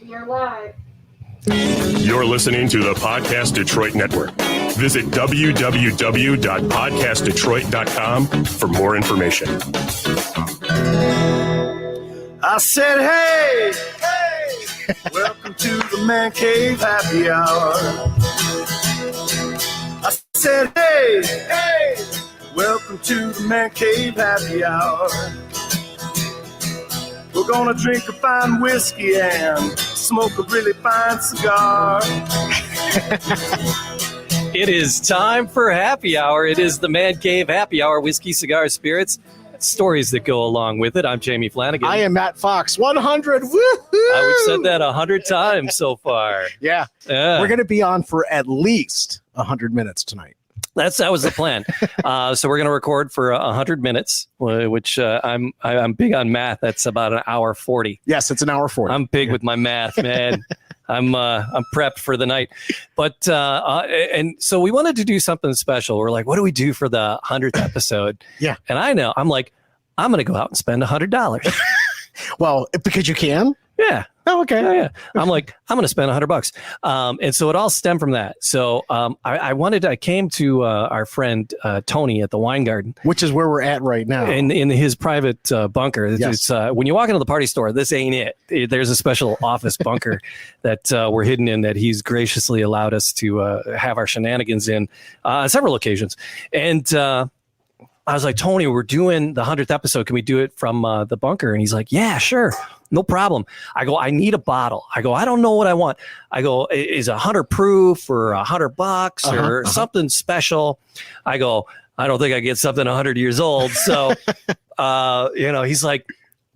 You're live. You're listening to the Podcast Detroit Network. Visit www.podcastdetroit.com for more information. I said, hey, welcome to the Man Cave Happy Hour. I said, hey, welcome to the Man Cave Happy Hour. We're gonna drink a fine whiskey and smoke a really fine cigar. It is time for happy hour. It is the Man Cave Happy Hour, whiskey, cigar, spirits, stories that go along with it. I'm Jamie Flanagan. I am Matt Fox. 100. Woohoo! We've said that 100 times so far. Yeah. We're going to be on for at least 100 minutes tonight. That was the plan. So we're going to record for 100 minutes, which I'm big on math. That's about an hour 40. Yes, it's an hour 40. I'm big with my math, man. I'm prepped for the night. But and so we wanted to do something special. We're like, what do we do for the 100th episode? Yeah. And I'm going to go out and spend $100. Well, because you can? Yeah. Oh, okay. Yeah. I'm like, I'm going to spend $100. And so it all stemmed from that. So I came to our friend Tony at the Wine Garden, which is where we're at right now. in his private bunker. Yes. It's when you walk into the party store, this ain't it. There's a special office bunker that we're hidden in that he's graciously allowed us to have our shenanigans in on several occasions. And I was like, Tony, we're doing the 100th episode. Can we do it from the bunker? And he's like, yeah, sure. No problem. I go, I need a bottle. I go, I don't know what I want. I go, is 100 proof or $100 or something special? I go, I don't think I get something 100 years old. So, he's like,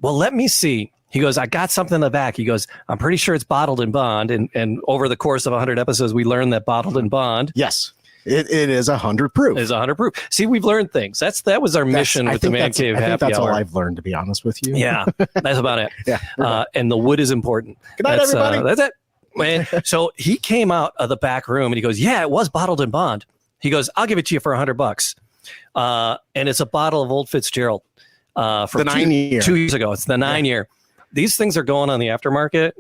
well, let me see. He goes, I got something in the back. He goes, I'm pretty sure it's bottled in bond. And over the course of 100 episodes, we learned that bottled in bond. Yes. It is 100 proof. It's 100 proof. See, we've learned things. That was our mission with the Man Cave Happy Hour. I think that's all I've learned, to be honest with you. Yeah, that's about it. Yeah. And the wood is important. Good night, everybody. That's it. Man, so he came out of the back room and he goes, yeah, it was bottled in bond. He goes, I'll give it to you for $100. And it's a bottle of Old Fitzgerald from the 9 year. 2 years ago. It's the 9 year. These things are going on the aftermarket.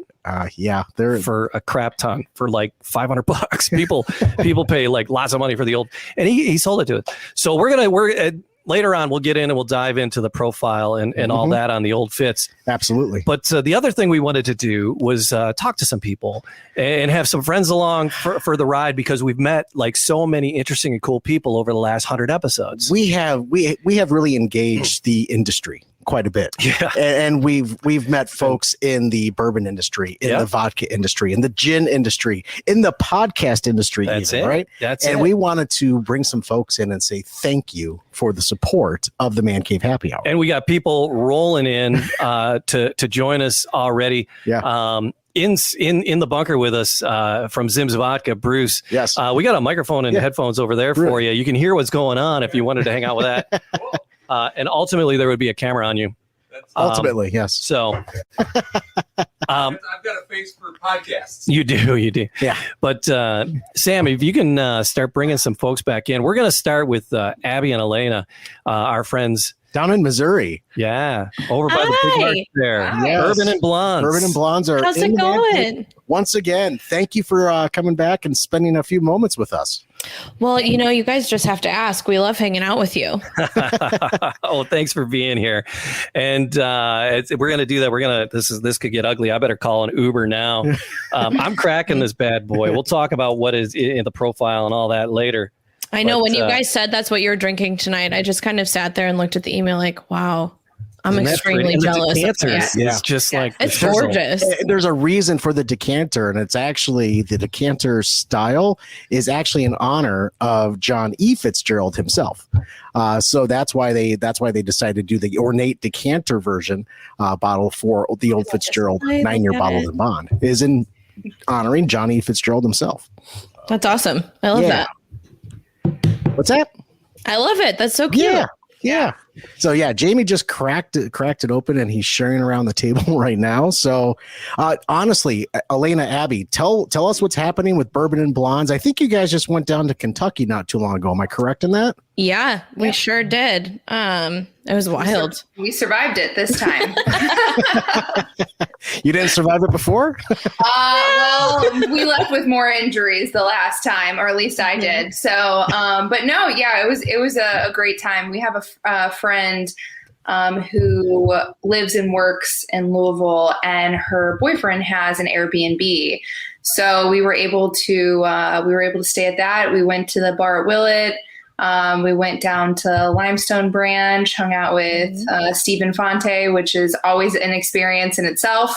They're for a crap ton, for like $500. People pay like lots of money for the old, and he sold it to us. So we're later on, we'll get in and we'll dive into the profile and all that on the old Fitz. Absolutely. But the other thing we wanted to do was talk to some people and have some friends along for the ride, because we've met like so many interesting and cool people over the last 100 episodes. We have really engaged the industry quite a bit. Yeah. And we've met folks in the bourbon industry, in the vodka industry, in the gin industry, in the podcast industry. That's even, it. Right. And we wanted to bring some folks in and say thank you for the support of the Man Cave Happy Hour. And we got people rolling in to join us already. Yeah. In the bunker with us from Zim's Vodka, Bruce. Yes. We got a microphone and headphones over there for you. You can hear what's going on if you wanted to hang out with that. And ultimately, there would be a camera on you. Ultimately, yes. So, I've got a face for podcasts. You do. Yeah. But Sam, if you can start bringing some folks back in, we're going to start with Abby and Aalina, our friends down in Missouri. Yeah, over by the big market there. Yes. Bourbon and Blondes. Bourbon and Blondes are. How's it going? Once again, thank you for coming back and spending a few moments with us. Well, you guys just have to ask. We love hanging out with you. Oh, thanks for being here. And we're going to do that. This could get ugly. I better call an Uber now. I'm cracking this bad boy. We'll talk about what is in the profile and all that later. I know when you guys said that's what you're drinking tonight, I just kind of sat there and looked at the email like, wow, I'm extremely jealous. It's just like it's gorgeous. There's a reason for the decanter, and it's actually the decanter style is actually in honor of John E. Fitzgerald himself. So that's why they decided to do the ornate decanter version bottle for the old Fitzgerald 9 year bottle in bond is in honoring John E. Fitzgerald himself. That's awesome. I love that. What's that? I love it. That's so cute. Yeah. So Jamie just cracked it open, and he's sharing around the table right now. So honestly, Aalina, Abby, tell us what's happening with Bourbon and Blondes. I think you guys just went down to Kentucky not too long ago. Am I correct in that? Yeah, we sure did. It was wild. We survived it this time. You didn't survive it before? Well, we left with more injuries the last time, or at least I did. So, but no, yeah, it was a great time. We have a friend who lives and works in Louisville, and her boyfriend has an Airbnb. So we were able to stay at that. We went to the bar at Willett. We went down to Limestone Branch, hung out with Stephen Fonte, which is always an experience in itself.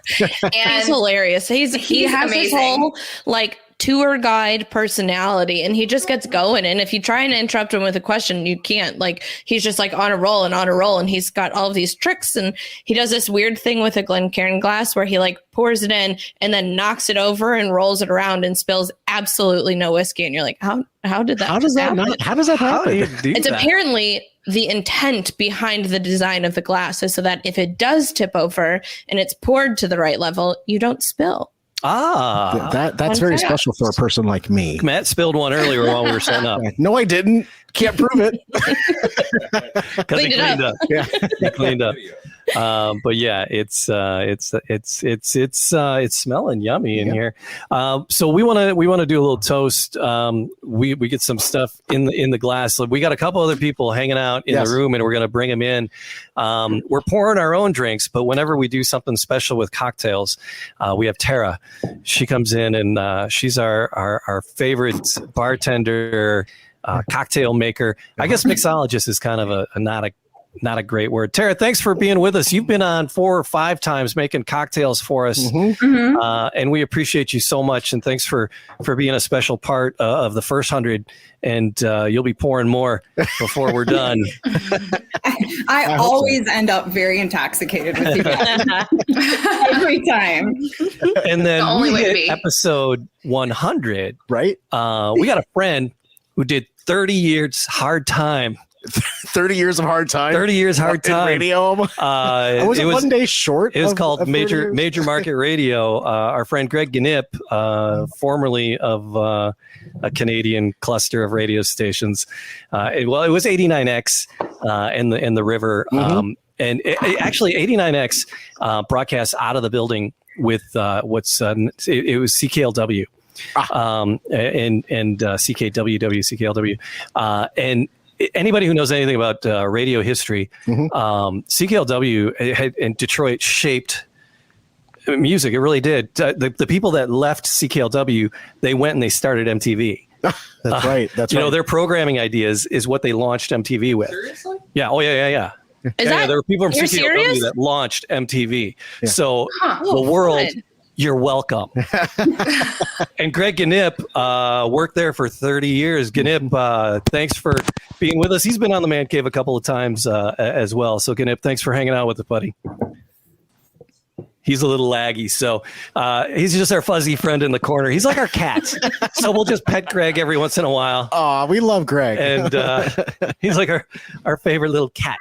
He's hilarious. He has amazing. his whole like tour guide personality, and he just gets going. And if you try and interrupt him with a question, you can't. Like, he's just like on a roll, and he's got all of these tricks, and he does this weird thing with a Glencairn glass where he like pours it in and then knocks it over and rolls it around and spills absolutely no whiskey. And you're like, how did that? How does that happen? not? How does that happen? It's apparently the intent behind the design of the glass is so that if it does tip over and it's poured to the right level, you don't spill. That's very special for a person like me. Matt spilled one earlier while we were setting up. No, I didn't. Can't prove it. Because he cleaned up. Yeah, he cleaned up. But yeah, it's smelling yummy in here. So we want to do a little toast. We get some stuff in the glass. We got a couple other people hanging out in the room, and we're going to bring them in. We're pouring our own drinks, but whenever we do something special with cocktails, we have Tara. She comes in, and she's our favorite bartender, cocktail maker. I guess mixologist is kind of not a great word. Tara, thanks for being with us. You've been on 4 or 5 times making cocktails for us, and we appreciate you so much. And thanks for being a special part of the first 100. And you'll be pouring more before we're done. I always end up very intoxicated with you guys. Every time. And then we hit episode 100. Right. We got a friend who did 30 years hard time. 30 years of hard time. 30 years hard time. Radio. Was it 1 day short? It was called Major Market Radio. Our friend Greg Gnip, formerly of a Canadian cluster of radio stations. It was 89X in the river. And actually 89X broadcast out of the building with it was CKLW. And CKWW, CKLW. And anybody who knows anything about radio history, CKLW in Detroit shaped music. It really did. The people that left CKLW, they went and they started MTV. That's right. That's right. Their programming ideas is what they launched MTV with. Seriously? Yeah. Oh, yeah. There were people from CKLW that launched MTV. Yeah. So the world... Fun. You're welcome. And Greg Gnip worked there for 30 years. Gnip, thanks for being with us. He's been on the Man Cave a couple of times as well. So Gnip, thanks for hanging out with us, buddy. He's a little laggy, so he's just our fuzzy friend in the corner. He's like our cat. So we'll just pet Greg every once in a while. Oh, we love Greg. And he's like our favorite little cat.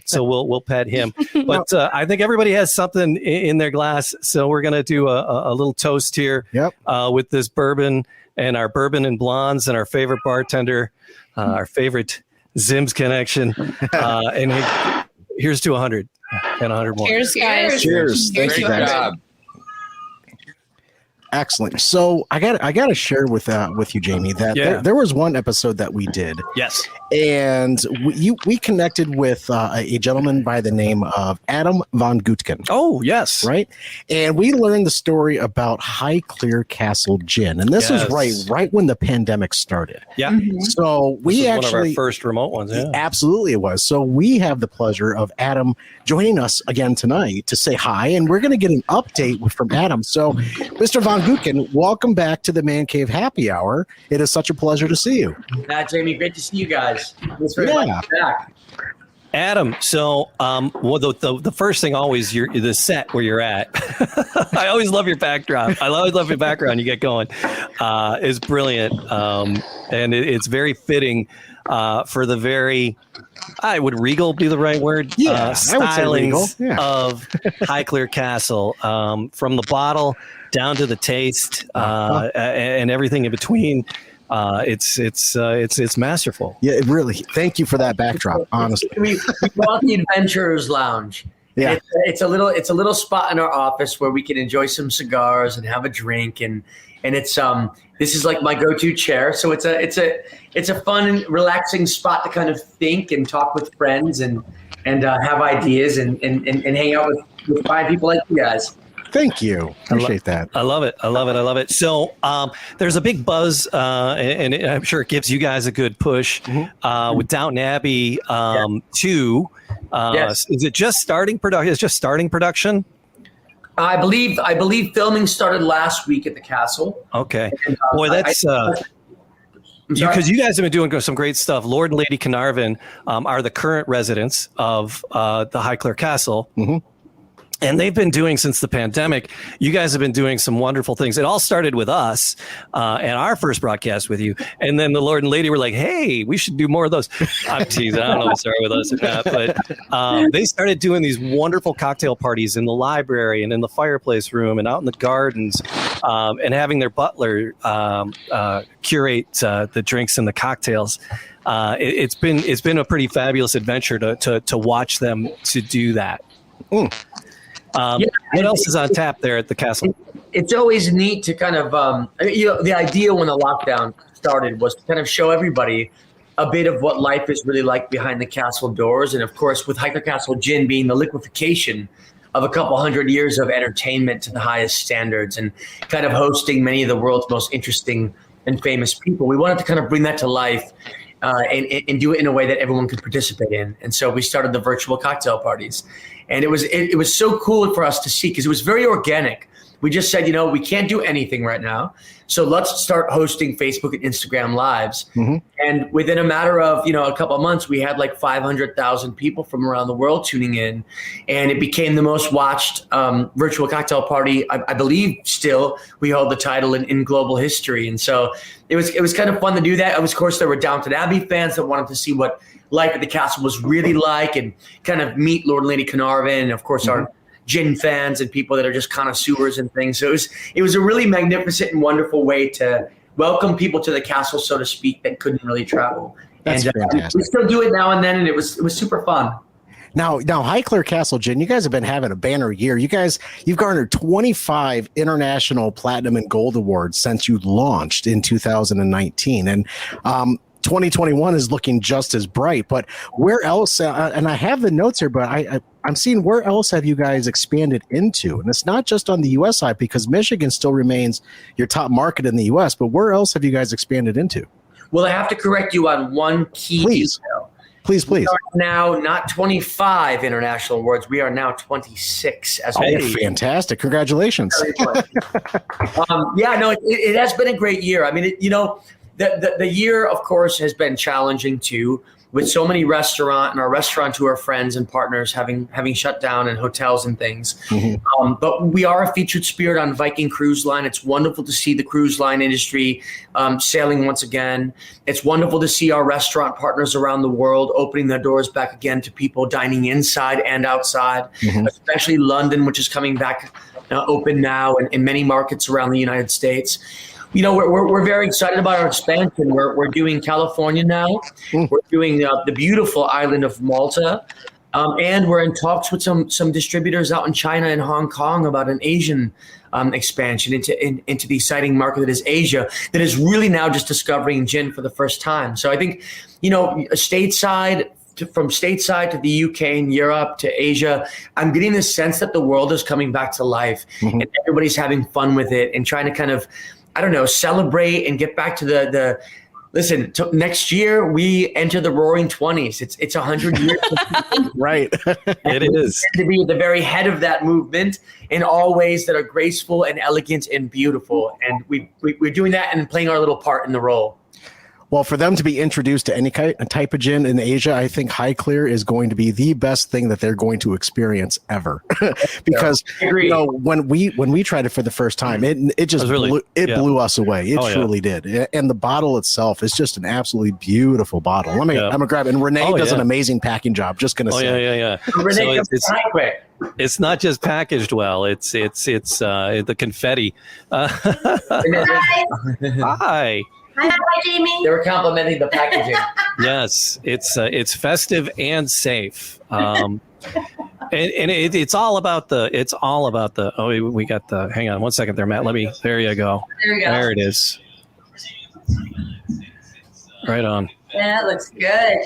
So we'll pet him, but I think everybody has something in their glass, so we're gonna do a little toast here. With this bourbon and our bourbon and blondes and our favorite bartender, our favorite Zim's connection, and here's to 100 and 100 more. Cheers, guys. Cheers. Thank you, guys. Excellent. So I got to share with you, Jamie, that there was one episode that we did. Yes. And we connected with a gentleman by the name of Adam von Gutken. Oh, yes. Right. And we learned the story about Highclere Castle Gin. And this was right when the pandemic started. Yeah. So we actually one of our first remote ones. Yeah. Absolutely it was. So we have the pleasure of Adam joining us again tonight to say hi. And we're going to get an update from Adam. So Mr. von Gutken, welcome back to the Man Cave Happy Hour. It is such a pleasure to see you. Jamie, great to see you guys. Thanks for inviting me back. Adam, so the first thing always the set where you're at. I always love your backdrop. I always love your background. You get going. Is brilliant, and it's very fitting for the very. Would regal be the right word? Yeah, stylings yeah. of Highclere Castle, from the bottle down to the taste, and everything in between. It's masterful. Yeah, it really. Thank you for that backdrop. Honestly, we call it the Adventurers Lounge. Yeah, it's a little spot in our office where we can enjoy some cigars and have a drink, and it's this is like my go-to chair. So it's a fun and relaxing spot to kind of think and talk with friends and have ideas and hang out with fine people like you guys. Thank you. Appreciate that. I love it. So there's a big buzz, and I'm sure it gives you guys a good push with Downton Abbey 2. Yes. Is it just starting production? It's just starting production. I believe filming started last week at the castle. Okay, boy, that's because you guys have been doing some great stuff. Lord and Lady Carnarvon are the current residents of the Highclere Castle. Mm-hmm. And they've been doing since the pandemic. You guys have been doing some wonderful things. It all started with us and our first broadcast with you. And then the Lord and Lady were like, hey, we should do more of those. I'm teasing. I don't know if it started with us or not. But they started doing these wonderful cocktail parties in the library and in the fireplace room and out in the gardens and having their butler curate the drinks and the cocktails. It's been a pretty fabulous adventure to watch them to do that. What else is on tap there at the castle? It's always neat to kind of, the idea when the lockdown started was to kind of show everybody a bit of what life is really like behind the castle doors. And of course, with Highclere Castle Gin being the liquefaction of a couple hundred years of entertainment to the highest standards and kind of hosting many of the world's most interesting and famous people, we wanted to kind of bring that to life and do it in a way that everyone could participate in. And so we started the virtual cocktail parties. And it was so cool for us to see because it was very organic. We just said, we can't do anything right now. So let's start hosting Facebook and Instagram lives. Mm-hmm. And within a matter of, a couple of months, we had like 500,000 people from around the world tuning in. And it became the most watched virtual cocktail party. I believe still we hold the title in global history. And so it was kind of fun to do that. Of course, there were Downton Abbey fans that wanted to see what life at the castle was really like and kind of meet Lord and Lady Carnarvon and, of course, our gin fans and people that are just connoisseurs and things. So it was a really magnificent and wonderful way to welcome people to the castle, so to speak, that couldn't really travel. That's fantastic. We still do it now and then, and it was super fun. Now, Highclere Castle Gin, you guys have been having a banner year. You've garnered 25 international platinum and gold awards since you launched in 2019. And 2021 is looking just as bright, but where else? And I have the notes here, but I'm seeing where else have you guys expanded into? And it's not just on the U.S. side because Michigan still remains your top market in the U.S., but where else have you guys expanded into? Well, I have to correct you on one key detail. Please. We are now not 25 international awards. We are now 26 as well. Oh, fantastic. Congratulations. It has been a great year. I mean, the year, of course, has been challenging too, with so many our restaurateur friends and partners having shut down and hotels and things. Mm-hmm. But we are a featured spirit on Viking Cruise Line. It's wonderful to see the cruise line industry sailing once again. It's wonderful to see our restaurant partners around the world opening their doors back again to people dining inside and outside, especially London, which is coming back open now in many markets around the United States. We're very excited about our expansion. We're doing California now. We're doing the beautiful island of Malta. And we're in talks with some distributors out in China and Hong Kong about an Asian expansion into the exciting market that is Asia, that is really now just discovering gin for the first time. So I think, stateside, from stateside to the UK and Europe to Asia, I'm getting the sense that the world is coming back to life and everybody's having fun with it and trying to kind of, celebrate and get back to listen, next year we enter the roaring 20s. It's 100 years. Right. It is. To be at the very head of that movement in all ways that are graceful and elegant and beautiful. And we're doing that and playing our little part in the role. Well, for them to be introduced to any type of gin in Asia, I think Highclere is going to be the best thing that they're going to experience ever. Because when we tried it for the first time, it just blew us away. It truly did. And the bottle itself is just an absolutely beautiful bottle. I'm gonna grab it. And Renee does an amazing packing job. Just gonna say. Yeah. Renee, it's not just packaged well. It's the confetti. Hi. Hi, Jamie. They were complimenting the packaging. Yes, it's festive and safe. And it's all about the. Oh, we got the. Hang on 1 second there, Matt. There you go. There we go. There it is. Right on. Yeah, it looks good.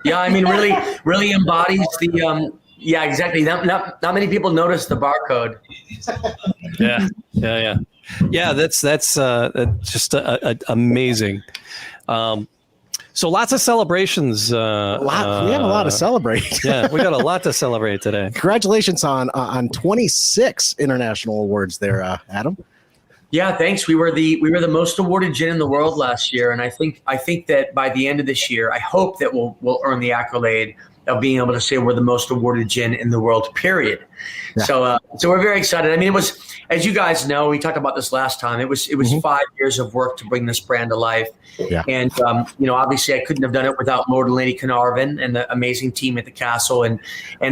Yeah, I mean, really embodies the. Yeah, exactly. Not many people notice the barcode. Yeah. That's just amazing. So lots of celebrations. We have a lot to celebrate. Yeah, we got a lot to celebrate today. Congratulations on 26 international awards there, Adam. Yeah, thanks. We were the most awarded gin in the world last year, and I think that by the end of this year, I hope that we'll earn the accolade of being able to say we're the most awarded gin in the world, period. Yeah. So we're very excited. I mean, it was, as you guys know, we talked about this last time. It was 5 years of work to bring this brand to life. Yeah. And, obviously I couldn't have done it without Lord and Lady Carnarvon and the amazing team at the castle and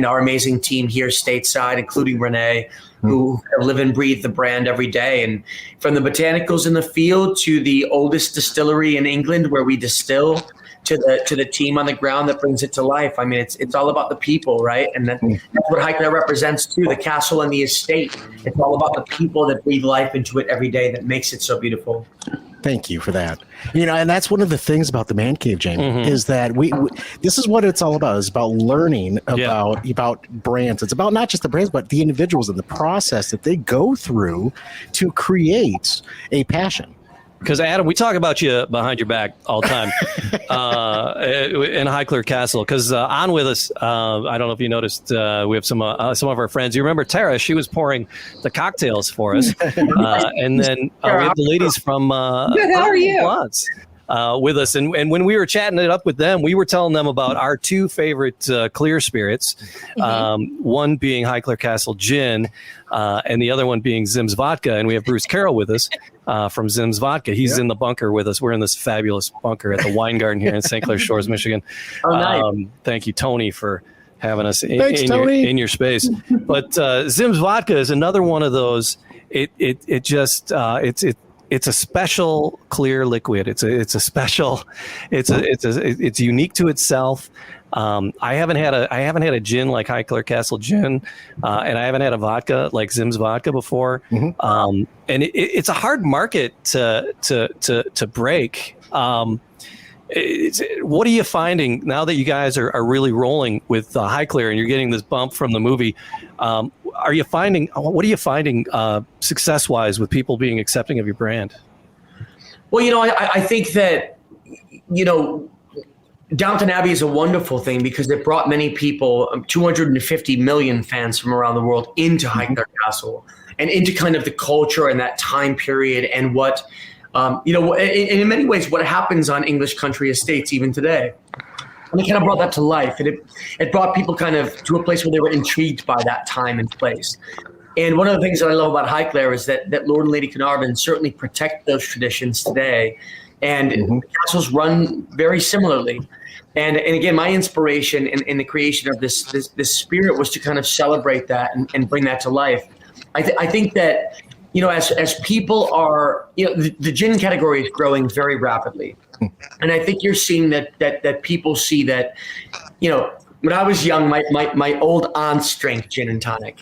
our amazing team here stateside, including Renee, who live and breathe the brand every day. And from the botanicals in the field to the oldest distillery in England where we distill, to the team on the ground that brings it to life. I mean, it's all about the people, right? And that's what Highclere represents too, the castle and the estate. It's all about the people that breathe life into it every day that makes it so beautiful. Thank you for that. And that's one of the things about the Man Cave, Jamie, is that we this is what it's all about. It's about learning about brands. It's about not just the brands, but the individuals and the process that they go through to create a passion. Because Adam, we talk about you behind your back all the time in Highclere Castle. Because on with us, I don't know if you noticed, we have some of our friends. You remember Tara? She was pouring the cocktails for us, and then we have the ladies from Good, how are you? Blondes, with us. And when we were chatting it up with them, we were telling them about our two favorite clear spirits, one being Highclere Castle Gin, and the other one being Zim's Vodka. And we have Bruce Carroll with us from Zim's Vodka. He's in the bunker with us. We're in this fabulous bunker at the Wine Garden here in St. Clair Shores, Michigan. Oh, nice. Thank you, Tony, for having us in your space. But Zim's Vodka is another one of those. It's a special clear liquid. It's unique to itself. I haven't had a gin like Highclere Castle Gin, and I haven't had a vodka like Zim's Vodka before. And it's a hard market to break. What are you finding now that you guys are really rolling with Highclere and you're getting this bump from the movie? What are you finding success-wise with people being accepting of your brand? Well, I think that, Downton Abbey is a wonderful thing because it brought many people, 250 million fans from around the world into Highclere Castle and into kind of the culture and that time period and what, in many ways, what happens on English country estates even today. And it kind of brought that to life. And it brought people kind of to a place where they were intrigued by that time and place. And one of the things that I love about Highclere is that Lord and Lady Carnarvon certainly protect those traditions today. And the castles run very similarly. And again, my inspiration in the creation of this spirit was to kind of celebrate that and bring that to life. I think that, as people are, the gin category is growing very rapidly. And I think you're seeing that people see that, when I was young, my old aunt's drank gin and tonic.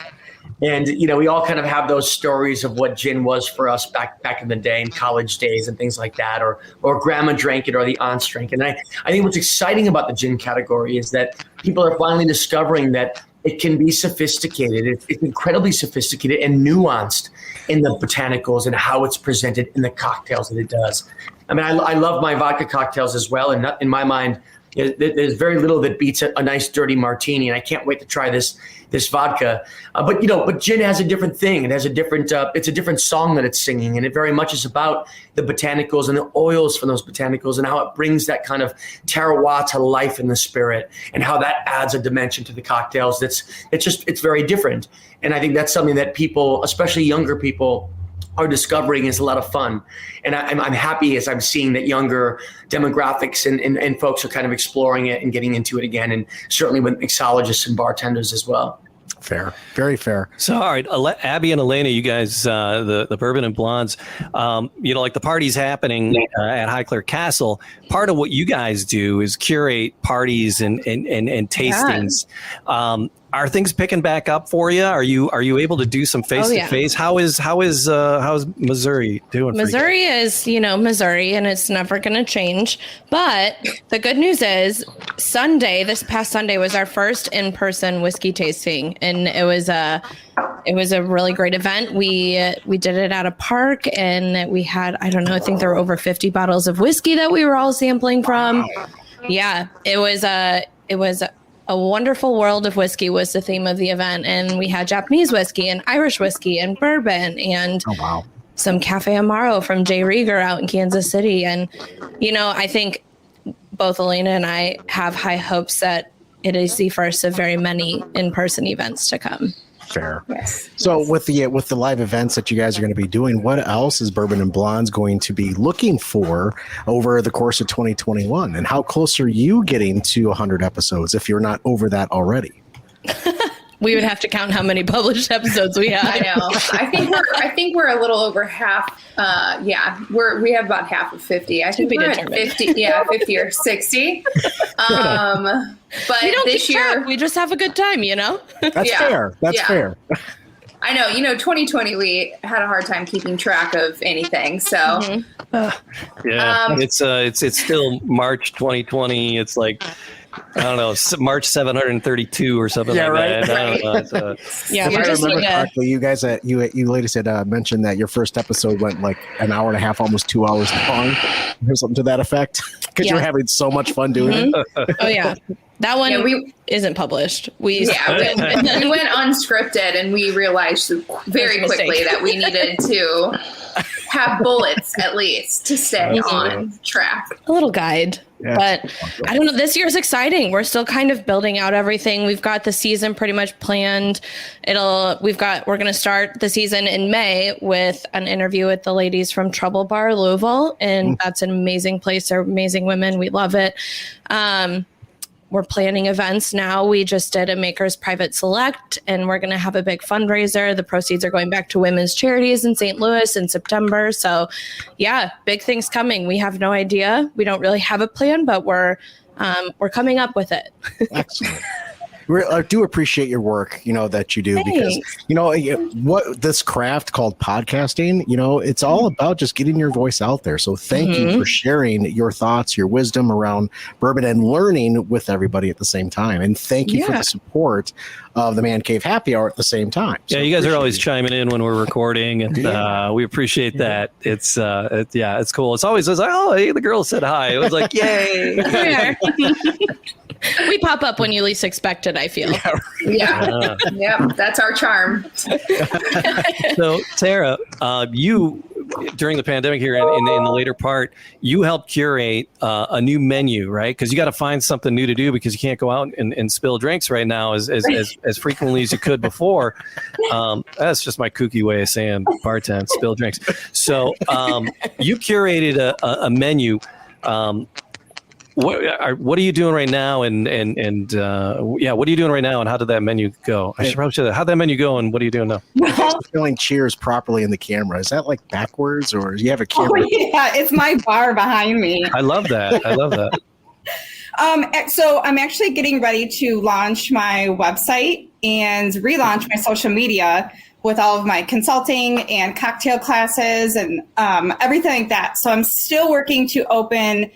And, we all kind of have those stories of what gin was for us back in the day in college days and things like that, or grandma drank it or the aunts drank it. And I think what's exciting about the gin category is that people are finally discovering that it can be sophisticated. It's incredibly sophisticated and nuanced in the botanicals and how it's presented in the cocktails that it does. I mean, I love my vodka cocktails as well. And in my mind, there's very little that beats a nice dirty martini, and I can't wait to try this vodka. But gin has a different thing. It has a different. It's a different song that it's singing, and it very much is about the botanicals and the oils from those botanicals and how it brings that kind of terroir to life in the spirit, and how that adds a dimension to the cocktails. It's very different, and I think that's something that people, especially younger people, are discovering is a lot of fun. And I'm happy as I'm seeing that younger demographics and folks are kind of exploring it and getting into it again. And certainly with mixologists and bartenders as well. Fair, very fair. So, all right, Abby and Aalina, you guys, the Bourbon and Blondes, like the party's happening at Highclere Castle. Part of what you guys do is curate parties and tastings. Yeah. Are things picking back up for you? Are you able to do some face to face? How's Missouri doing? Missouri is, Missouri, and it's never going to change. But the good news is, this past Sunday was our first in-person whiskey tasting, and it was a really great event. We did it at a park, and we had, I think there were over 50 bottles of whiskey that we were all sampling from. Wow. Yeah, it was a wonderful world of whiskey was the theme of the event. And we had Japanese whiskey and Irish whiskey and bourbon and some Cafe Amaro from Jay Rieger out in Kansas City. And, I think both Aalina and I have high hopes that it is the first of very many in-person events to come. Fair. Yes. So with the live events that you guys are going to be doing, what else is Bourbon and Blondes going to be looking for over the course of 2021? And how close are you getting to 100 episodes if you're not over that already? We would have to count how many published episodes we have. I know. I think we're a little over half. We have about half of 50. I think we're at 50. Yeah, 50 or 60. But we don't this year track. We just have a good time. That's fair. That's fair. I know. 2020 we had a hard time keeping track of anything. So it's still March 2020 . It's like, I don't know, March 732 or something like that. I don't know. If I remember correctly, you guys, you ladies had mentioned that your first episode went like an hour and a half, almost 2 hours long, or something to that effect, because you were having so much fun doing it. Oh yeah, that one isn't published. We went unscripted, and we realized very quickly that we needed to have bullets at least to stay on track. A little guide. Yeah. But I don't know. This year's exciting. We're still kind of building out everything. We've got the season pretty much planned. We're going to start the season in May with an interview with the ladies from Trouble Bar Louisville, and that's an amazing place. They're amazing women. We love it. We're planning events now. We just did a Maker's Private Select, and we're going to have a big fundraiser. The proceeds are going back to women's charities in St. Louis in September. So, yeah, big things coming. We have no idea. We don't really have a plan, but we're coming up with it. Excellent. I do appreciate your work, that you do. Thanks. Because, what this craft called podcasting, it's all about just getting your voice out there. So thank you for sharing your thoughts, your wisdom around bourbon and learning with everybody at the same time. And thank you for the support of the Man Cave Happy Hour at the same time. So you guys are always chiming in when we're recording, and we appreciate that. It's it's cool. It's always like, oh, hey, the girl said hi. It was like, yay. We pop up when you least expect it, I feel. Yeah. That's our charm. So, Tara, you, during the pandemic here in the later part, you helped curate a new menu, right? Because you got to find something new to do because you can't go out and spill drinks right now as frequently as you could before. That's just my kooky way of saying bartend, spill drinks. So you curated a menu. What are you doing right now? And what are you doing right now? And how did that menu go? I should probably say that. How'd that menu go? And what are you doing now? Feeling cheers properly in the camera. Is that like backwards, or do you have a camera? Oh, yeah, it's my bar behind me. I love that. So I'm actually getting ready to launch my website and relaunch my social media with all of my consulting and cocktail classes and everything like that. So I'm still working to open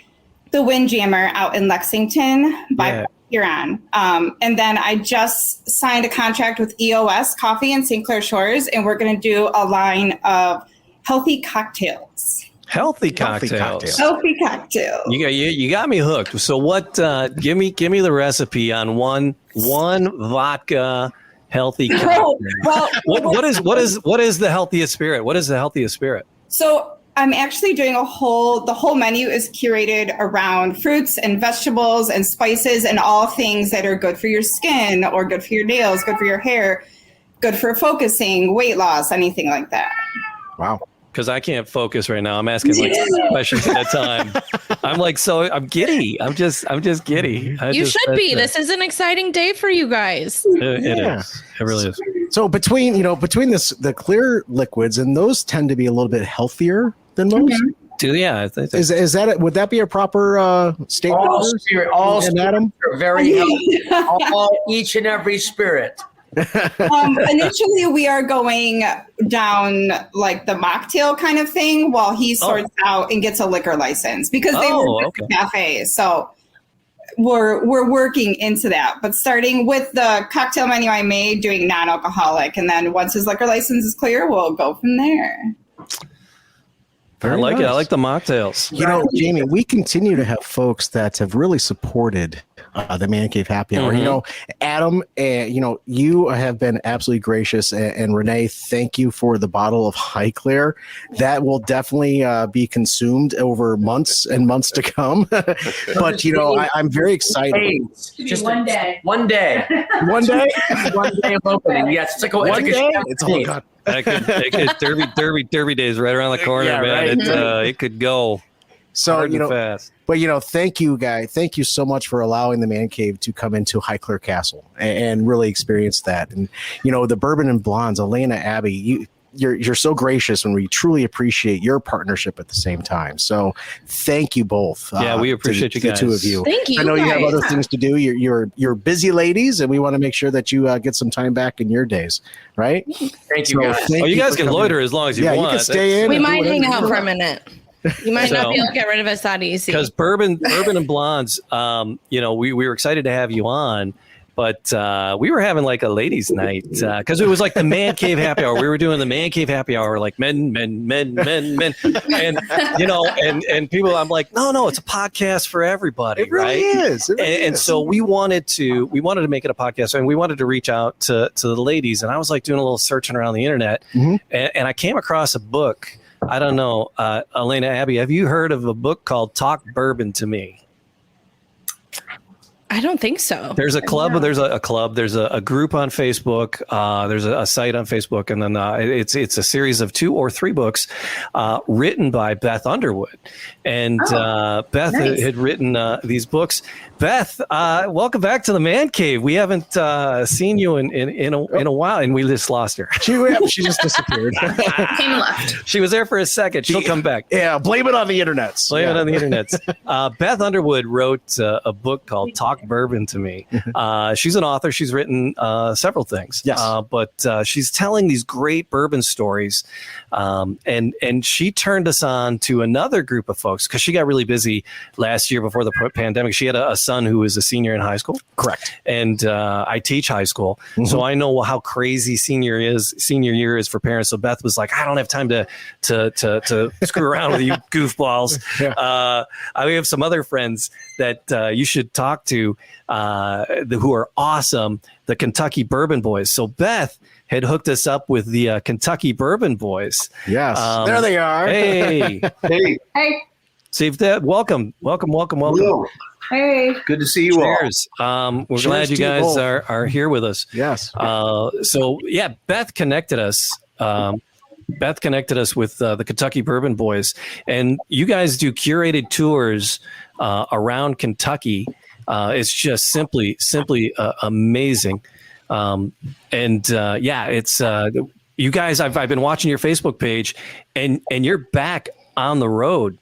the Windjammer out in Lexington by Huron. And then I just signed a contract with EOS Coffee in St. Clair Shores, and we're going to do a line of healthy cocktails. Healthy cocktails. You got me hooked. So what? Give me the recipe on one vodka healthy cocktail. Well, what is the healthiest spirit? What is the healthiest spirit? So I'm actually doing the whole menu is curated around fruits and vegetables and spices and all things that are good for your skin or good for your nails, good for your hair, good for focusing, weight loss, anything like that. Wow. because I can't focus right now. I'm asking like questions at a time. I'm like, so I'm giddy. I'm just giddy. You should be. This is an exciting day for you guys. It is. It really is. So between the clear liquids, and those tend to be a little bit healthier than most. Yeah. Is that it? Would that be a proper statement? All spirits are very healthy. Each and every spirit. Initially, we are going down like the mocktail kind of thing while he sorts out and gets a liquor license because they work with the cafes. So we're working into that, but starting with the cocktail menu I made, doing non-alcoholic, and then once his liquor license is clear, we'll go from there. I like it. I like the mocktails. Jamie, we continue to have folks that have really supported the Man Cave Happy Hour. Adam, you have been absolutely gracious, and Renee, thank you for the bottle of High Clear. That will definitely be consumed over months and months to come. But I'm very excited. Just one day. One day. One day. One day of opening. Yes, it's like one day. It's all gone. Derby days right around the corner, man. Right. It could go. So fast. But thank you, Guy. Thank you so much for allowing the Man Cave to come into Highclere Castle and really experience that. And the Bourbon and Blondes, Aalina, Abby, you're so gracious, and we truly appreciate your partnership at the same time. So thank you both. Yeah, we appreciate you guys. The two of you. Thank you. I know you have other things to do. You're busy ladies, and we want to make sure that you get some time back in your days, right? Thank you, guys. You guys can loiter as long as you want. You can stay in. We might hang out for a minute. You might not be able to get rid of us that easy. Because Bourbon and Blondes, we were excited to have you on, but we were having like a ladies' night because it was like the Man Cave Happy Hour. We were doing the Man Cave Happy Hour, like men, and and people. I'm like, no, it's a podcast for everybody, it really is. And so we wanted to make it a podcast, and we wanted to reach out to the ladies. And I was like doing a little searching around the internet, and I came across a book. I don't know, Aalina, Abby, have you heard of a book called Talk Bourbon to Me? I don't think so. There's a club. There's a club. There's a group on Facebook. There's a site on Facebook, and then it's a series of 2 or 3 books written by Beth Underwood. And Beth had written these books. Beth, welcome back to the Man Cave. We haven't seen you in a while, and we just lost her. She just disappeared. Came and left. She was there for a second. She'll come back. Yeah, blame it on the internet. Blame it on the internet. Beth Underwood wrote a book called Talk Bourbon to Me. She's an author. She's written several things. Yes. But she's telling these great bourbon stories. And she turned us on to another group of folks because she got really busy last year before the pandemic. She had a son who is a senior in high school. Correct. And I teach high school. So I know how crazy senior year is for parents. So Beth was like, I don't have time to screw around with you goofballs. I have some other friends that you should talk to who are awesome, the Kentucky Bourbon Boys. So Beth had hooked us up with the Kentucky Bourbon Boys. Yes, there they are. Hey. Hey. Steve, welcome. Hey. Good to see you Cheers. all. We're glad you guys are here with us. Yes. Beth connected us. Beth connected us with the Kentucky Bourbon Boys, and you guys do curated tours around Kentucky. It's just simply amazing. It's you guys. I've been watching your Facebook page, and you're back on the road,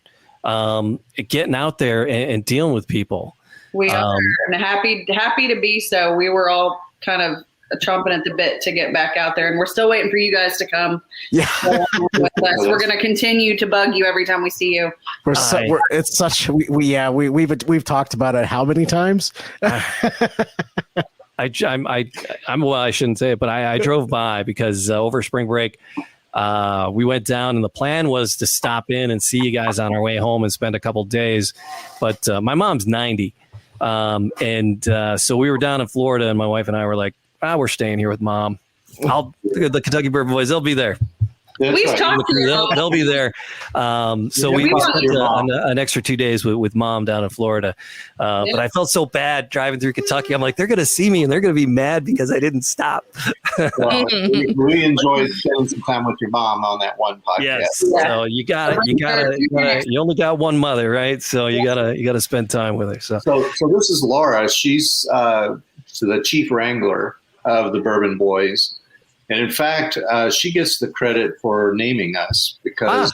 getting out there and dealing with people. We are and happy to be so. We were all kind of chomping at the bit to get back out there, and we're still waiting for you guys to come. Yeah, with us. We're going to continue to bug you every time we see you. We've talked about it how many times? I shouldn't say it, but I drove by because over spring break, we went down, and the plan was to stop in and see you guys on our way home and spend a couple days. But my mom's 90. So we were down in Florida, and my wife and I were like, we're staying here with Mom. The Kentucky Bourbon Boys, they'll be there. We've talked to them. They'll be there. So we spent an extra 2 days with Mom down in Florida. But I felt so bad driving through Kentucky. I'm like, they're going to see me and they're going to be mad because I didn't stop. Well, we enjoyed spending some time with your mom on that one podcast. Yes. So you only got one mother, right? So you gotta spend time with her. So this is Laura. She's the chief wrangler of the Bourbon Boys. And in fact, she gets the credit for naming us because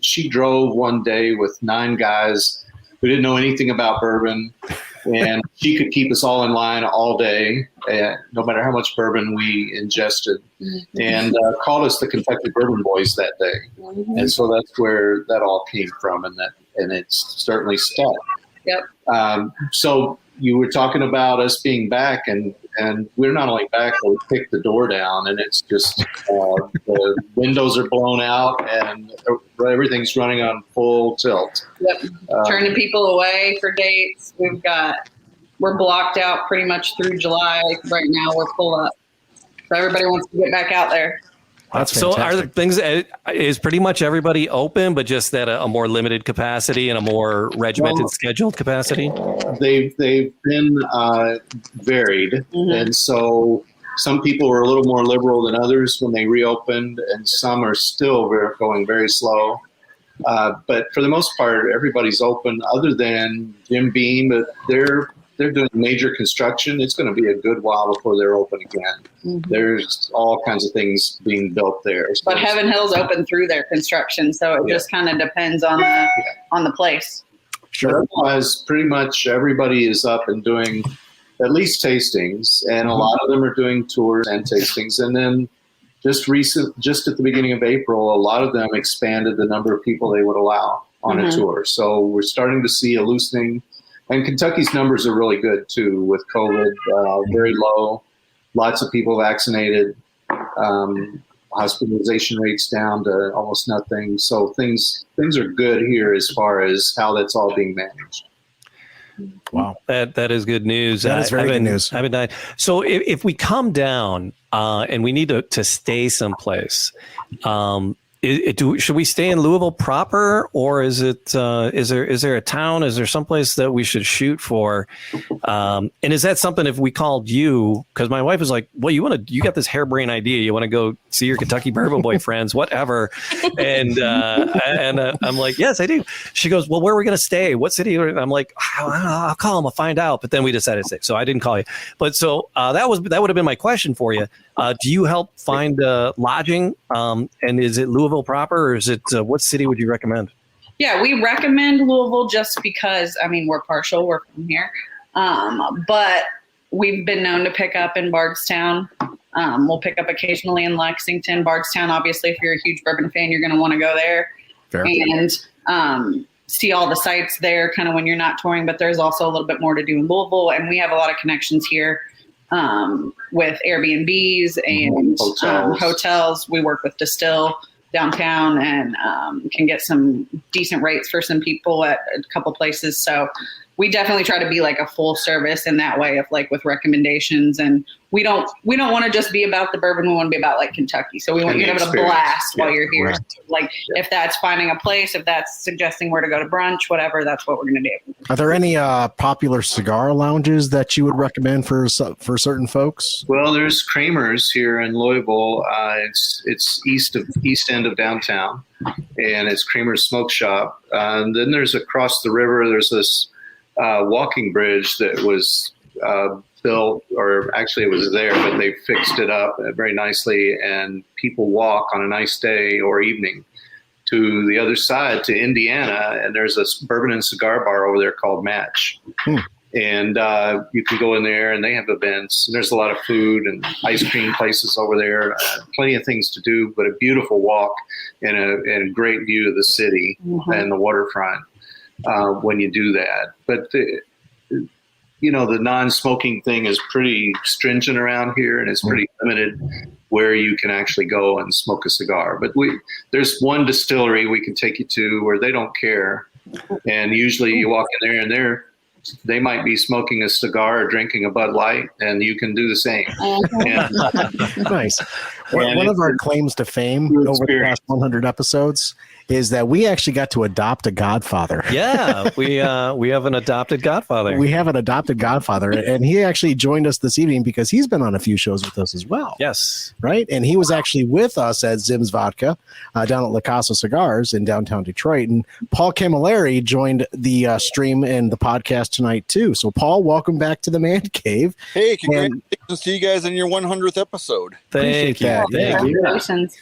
she drove one day with 9 guys who didn't know anything about bourbon, and she could keep us all in line all day, no matter how much bourbon we ingested, and called us the Kentucky Bourbon Boys that day. And so that's where that all came from, and it's certainly stuck. Yep. So you were talking about us being back, and we're not only back, but we kicked the door down, and it's just the windows are blown out, and everything's running on full tilt. Yep. Turning people away for dates. We're blocked out pretty much through July. Right now, we're full up. So everybody wants to get back out there. That's so fantastic. are the things, is pretty much everybody open, but just at a more limited capacity and a more regimented scheduled capacity? They've been varied. And so some people were a little more liberal than others when they reopened, and some are still going very slow. But for the most part, everybody's open other than Jim Beam, but they're doing major construction. It's going to be a good while before they're open again. There's all kinds of things being built there. So But Heaven Hill's open through their construction, so it just kind of depends on the place. Sure. Otherwise, pretty much everybody is up and doing at least tastings, and a lot of them are doing tours and tastings. And then just at the beginning of April, a lot of them expanded the number of people they would allow on a tour. So we're starting to see a loosening. And Kentucky's numbers are really good, too, with COVID, very low, lots of people vaccinated, hospitalization rates down to almost nothing. So things are good here as far as how that's all being managed. Wow. That is good news. That is very good news. I've been dying. So if we come down and we need to stay someplace, should we stay in Louisville proper, or is there a town? Is there someplace that we should shoot for? And is that something if we called you? Because my wife was like, "Well, you got this harebrained idea. You want to go see your Kentucky Bourbon Boy friends, whatever." And I'm like, "Yes, I do." She goes, "Well, where are we going to stay? What city?" And I'm like, "I'll call them. I'll find out." But then we decided to stay, so I didn't call you. But so that would have been my question for you. Do you help find lodging? And is it Louisville proper, or is it what city would you recommend? Yeah, we recommend Louisville just because, we're partial. We're from here. But we've been known to pick up in Bardstown. We'll pick up occasionally in Lexington. Bardstown, obviously, if you're a huge bourbon fan, you're going to want to go there. Fair. And see all the sites there kind of when you're not touring. But there's also a little bit more to do in Louisville. And we have a lot of connections here. With Airbnbs and hotels. We work with Distill downtown and can get some decent rates for some people at a couple places. So we definitely try to be like a full service in that way of like with recommendations. And we don't want to just be about the bourbon. We want to be about like Kentucky. So we want you to have a blast while you're here. Right. Like if that's finding a place, if that's suggesting where to go to brunch, whatever, that's what we're going to do. Are there any popular cigar lounges that you would recommend for certain folks? Well, there's Kramer's here in Louisville. It's east end of downtown, and it's Kramer's Smoke Shop. And then there's across the river, there's this walking bridge that was built, or actually it was there, but they fixed it up very nicely, and people walk on a nice day or evening to the other side to Indiana, and there's a bourbon and cigar bar over there called Match. And you can go in there, and they have events, and there's a lot of food and ice cream places over there, plenty of things to do, but a beautiful walk and a great view of the city and the waterfront when you do that. But the non-smoking thing is pretty stringent around here, and it's pretty limited where you can actually go and smoke a cigar. But there's one distillery we can take you to where they don't care, and usually you walk in there and they might be smoking a cigar or drinking a Bud Light, and you can do the same. Nice. One of our claims to fame over the past 100 episodes is that we actually got to adopt a godfather. Yeah, we have an adopted godfather. We have an adopted godfather, and he actually joined us this evening because he's been on a few shows with us as well. Yes. Right? And he was actually with us at Zim's Vodka down at La Casa Cigars in downtown Detroit. And Paul Camilleri joined the stream and the podcast tonight, too. So, Paul, welcome back to the Man Cave. Hey, congratulations to you guys on your 100th episode. Thank you. Congratulations.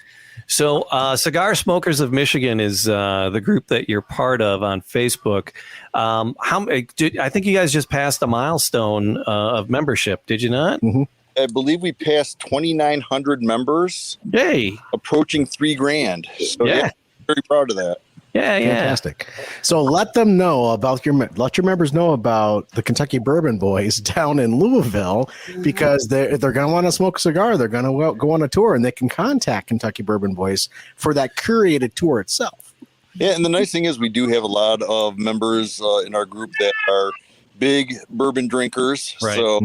So, Cigar Smokers of Michigan is the group that you're part of on Facebook. I think you guys just passed a milestone of membership, did you not? Mm-hmm. I believe we passed 2,900 members. Yay! Approaching $3,000. So yeah, very proud of that. Yeah, fantastic. So let them know about let your members know about the Kentucky Bourbon Boys down in Louisville, because they're going to want to smoke a cigar. They're going to go on a tour, and they can contact Kentucky Bourbon Boys for that curated tour itself. Yeah, and the nice thing is we do have a lot of members in our group that are big bourbon drinkers. Right. So,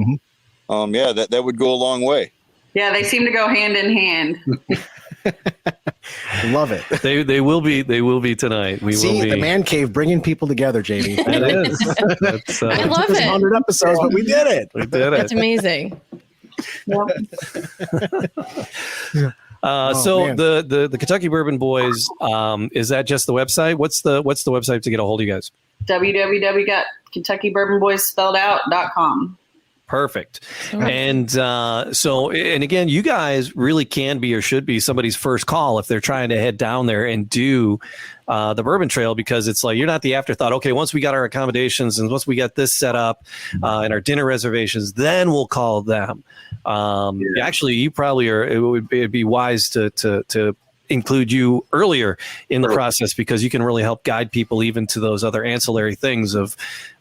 that would go a long way. Yeah, they seem to go hand in hand. Love it. They will be tonight. We See, will be the Man Cave bringing people together, JD. That is. I love it. 100 episodes, but we did it. We did it. That's amazing. So man. the Kentucky Bourbon Boys, is that just the website? What's the website to get a hold of you guys? www.KentuckyBourbonBoysSpelledOut.com. Perfect. And and again, you guys really can be or should be somebody's first call if they're trying to head down there and do the Bourbon Trail, because it's like you're not the afterthought. Okay, once we got our accommodations and once we got this set up and our dinner reservations, then we'll call them. Actually, you probably are. It'd be wise to include you earlier in the process, because you can really help guide people even to those other ancillary things of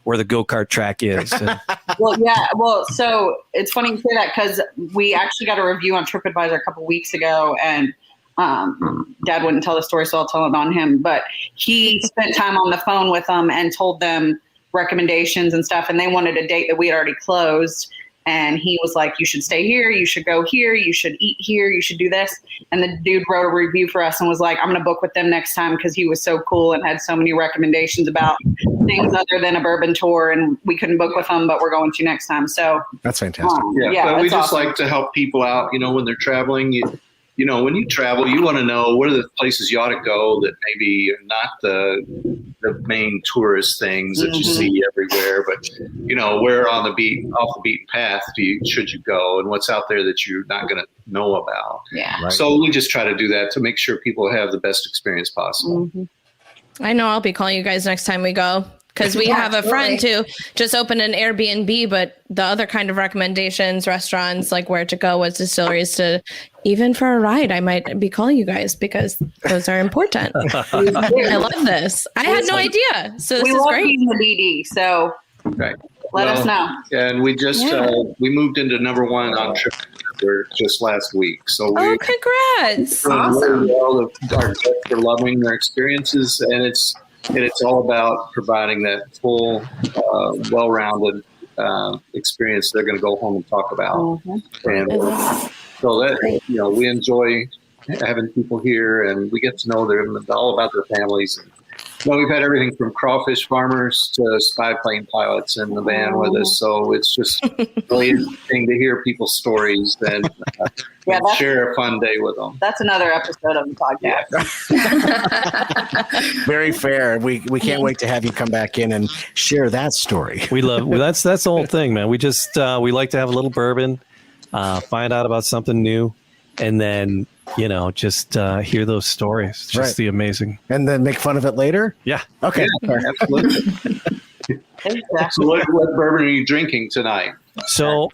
where the go-kart track is. So it's funny you say that, because we actually got a review on TripAdvisor a couple weeks ago, and Dad wouldn't tell the story, so I'll tell it on him. But he spent time on the phone with them and told them recommendations and stuff, and they wanted a date that we had already closed. And he was like, you should stay here, you should go here, you should eat here, you should do this. And the dude wrote a review for us and was like, I'm going to book with them next time, because he was so cool and had so many recommendations about things other than a bourbon tour. And we couldn't book with them, but we're going to next time. So that's fantastic. But we just like to help people out, when they're traveling. When you travel, you want to know what are the places you ought to go that maybe are not the main tourist things that you see everywhere, but where off the beaten path should you go, and what's out there that you're not going to know about. Yeah. Right. So we just try to do that to make sure people have the best experience possible. I know I'll be calling you guys next time we go, because we have a friend who just opened an Airbnb, but the other kind of recommendations, restaurants, like where to go, what distilleries to, even for a ride, I might be calling you guys, because those are important. I love this. I had no idea. So this is great. We love being the BD, so let us know. And we just we moved into number one on TripAdvisor just last week. So congrats! Awesome. Our guests are loving their experiences, and it's all about providing that full, well-rounded experience they're going to go home and talk about. And so that we enjoy having people here, and we get to know them all about their families. We've had everything from crawfish farmers to spy plane pilots in the van with us. So it's just really interesting to hear people's stories and share a fun day with them. That's another episode of the podcast. Very fair. We can't wait to have you come back in and share that story. We love that's the whole thing, man. We just we like to have a little bourbon, find out about something new, and then just hear those stories. It's just the amazing. And then make fun of it later? Yeah. Okay. Yeah, absolutely. So what bourbon are you drinking tonight? So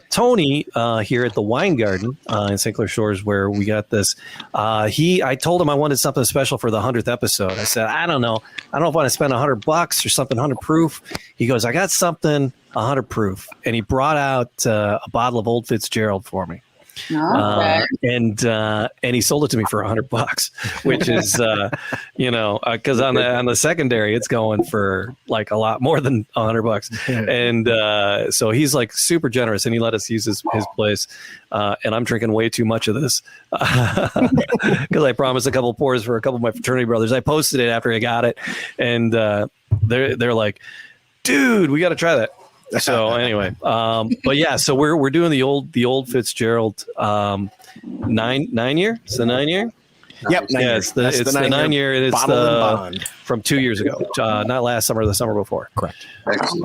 Tony here at the Wine Garden in St. Clair Shores, where we got this, I told him I wanted something special for the 100th episode. I said, I don't know if I want to spend $100 or something 100 proof. He goes, I got something 100 proof. And he brought out a bottle of Old Fitzgerald for me. And he sold it to me for $100, which is because on the secondary it's going for like a lot more than $100, and so he's like super generous, and he let us use his place, and I'm drinking way too much of this because I promised a couple pours for a couple of my fraternity brothers. I posted it after I got it, and they're like, dude, we got to try that. So anyway, but yeah, so we're doing the old Fitzgerald 9 year. It's the 9 year. Yep. It's the 9 year. It's from 2 years ago, not last summer, the summer before. Correct.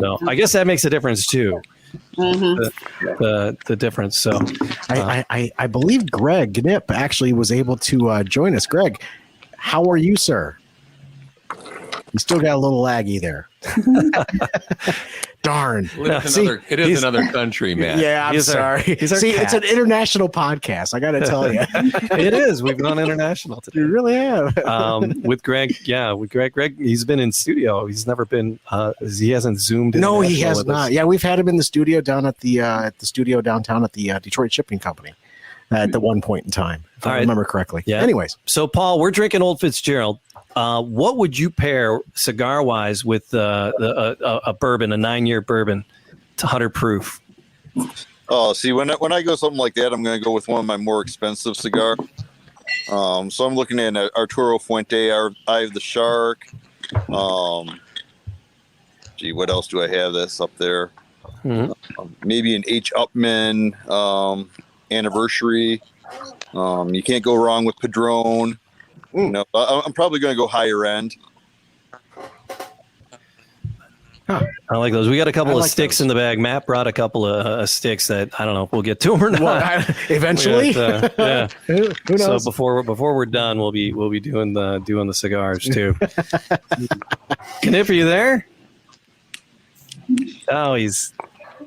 So I guess that makes a difference too. The difference. So I believe Greg Gnip actually was able to join us. Greg, how are you, sir? You still got a little laggy there. Darn. It is another country, man. Yeah, I'm sorry. It's an international podcast. I got to tell you. It is. We've gone international today. You really have. With Greg, Greg, he's been in studio. He's never been, he hasn't Zoomed. No, he has not. Yeah, we've had him in the studio down at the studio downtown at the Detroit Shipping Company at the one point in time, if I remember correctly. Yeah. Anyways. So, Paul, we're drinking Old Fitzgerald. What would you pair cigar wise with a bourbon, a 9 year bourbon, to 100 proof? Oh, see, when I go something like that, I'm going to go with one of my more expensive cigars. So I'm looking at Arturo Fuente, Eye of the Shark. What else do I have that's up there? Maybe an H. Upman Anniversary. You can't go wrong with Padron. No, I'm probably going to go higher end. I like those. We got a couple of sticks in the bag. Matt brought a couple of sticks that I don't know if we'll get to them or not. Well, eventually, yeah. Who knows? So before we're done, we'll be doing the cigars too. Knip, are you there? Oh, he's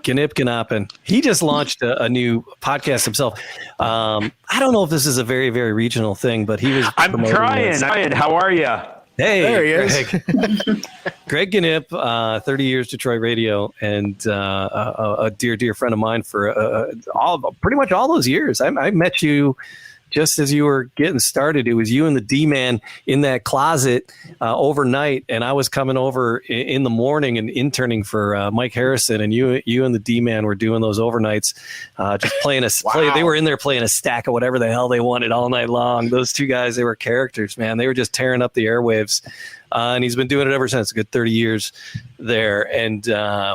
Ganopping. He just launched a new podcast himself. I don't know if this is a very, very regional thing, but he was. I'm trying. How are you? Hey, there he is. Greg Gnip, 30 years Detroit radio, and a dear friend of mine for pretty much all those years. I met you just as you were getting started. It was you and the D-Man in that closet overnight, and I was coming over in the morning and interning for Mike Harrison, and you and the D-Man were doing those overnights, just playing They were in there playing a stack of whatever the hell they wanted all night long. Those two guys, they were characters, man. They were just tearing up the airwaves. And he's been doing it ever since. A good 30 years there, and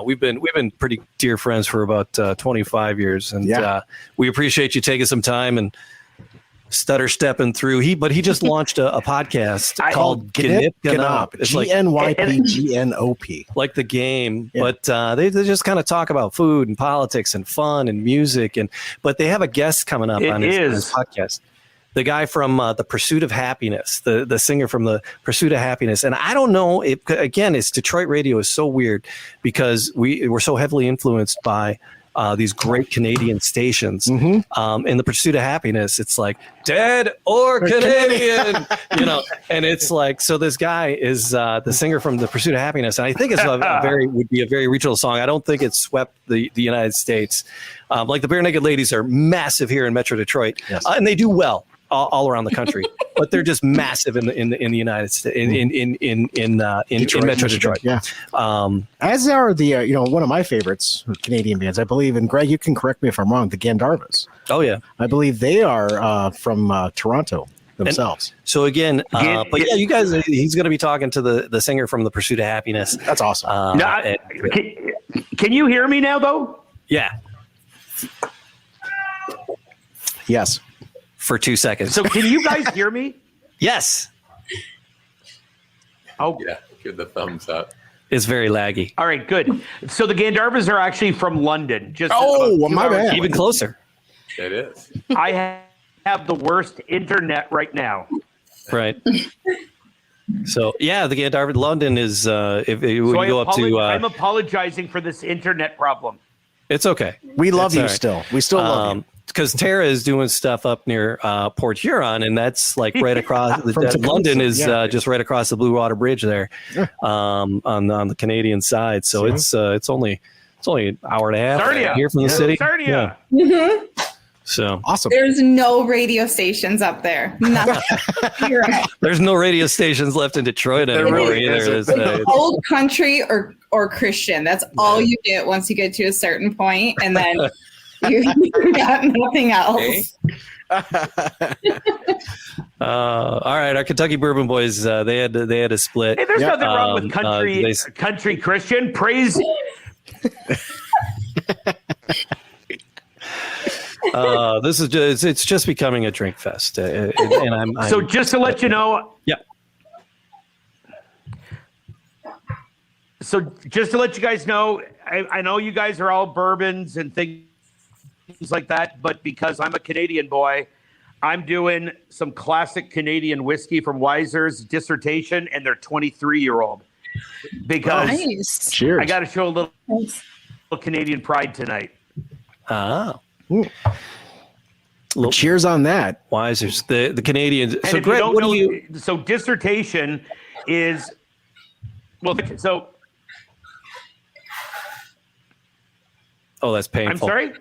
we've been pretty dear friends for about 25 years. And we appreciate you taking some time and stutter stepping through. He just launched a podcast called Gnip. It's like GNYP, like the game. Yeah. But they just kind of talk about food and politics and fun and music. But they have a guest coming up on his podcast. The guy from The Pursuit of Happiness, the singer from The Pursuit of Happiness. And I don't know, it's Detroit radio is so weird because we're so heavily influenced by these great Canadian stations. In The Pursuit of Happiness, it's like dead or Canadian, and it's like, so this guy is the singer from The Pursuit of Happiness. And I think it's would be a very regional song. I don't think it's swept the United States. Like the Bare Naked Ladies are massive here in Metro Detroit, and they do well all around the country, but they're just massive in the United States, in Metro Detroit. Yeah. As are the one of my favorites Canadian bands, I believe, and Greg, you can correct me if I'm wrong, the Gandharvas. Oh yeah, I believe they are from Toronto themselves. And so again, but yeah, you guys, he's going to be talking to the singer from The Pursuit of Happiness. That's awesome. Can you hear me now, though? Yeah. Yes. For 2 seconds. So can you guys hear me? Yes. Oh yeah, give the thumbs up. It's very laggy. All right, good. So the Gandharvas are actually from London. My bad. Even closer. It is. I have the worst internet right now. Right. So yeah, the Gandharvas, London is if you go up to. I'm apologizing for this internet problem. It's okay. We love you still. We still love you. Because Tara is doing stuff up near Port Huron, and that's like right across. London is just right across the Blue Water Bridge there, on the Canadian side. So it's only an hour and a half here from the city. Sarnia. So awesome. There's no radio stations up there. Nothing. Zero. There's no radio stations left in Detroit anymore either. It's old country or Christian. That's all you get once you get to a certain point, and then you got nothing else. All right, our Kentucky Bourbon Boys, they had a split. Hey, there's nothing wrong with country Christian. Praise. This is it's just becoming a drink fest, and I'm so just to let you know. Yeah. So just to let you guys know, I know you guys are all bourbons and things like that, but because I'm a Canadian boy, I'm doing some classic Canadian whiskey from Weiser's Dissertation and their 23-year-old. Because Cheers. I got to show a little Canadian pride tonight. Cheers on that. Weiser's, the Canadians. And so if Greg, you don't what know, do you? So Dissertation is so. Oh, that's painful. I'm sorry.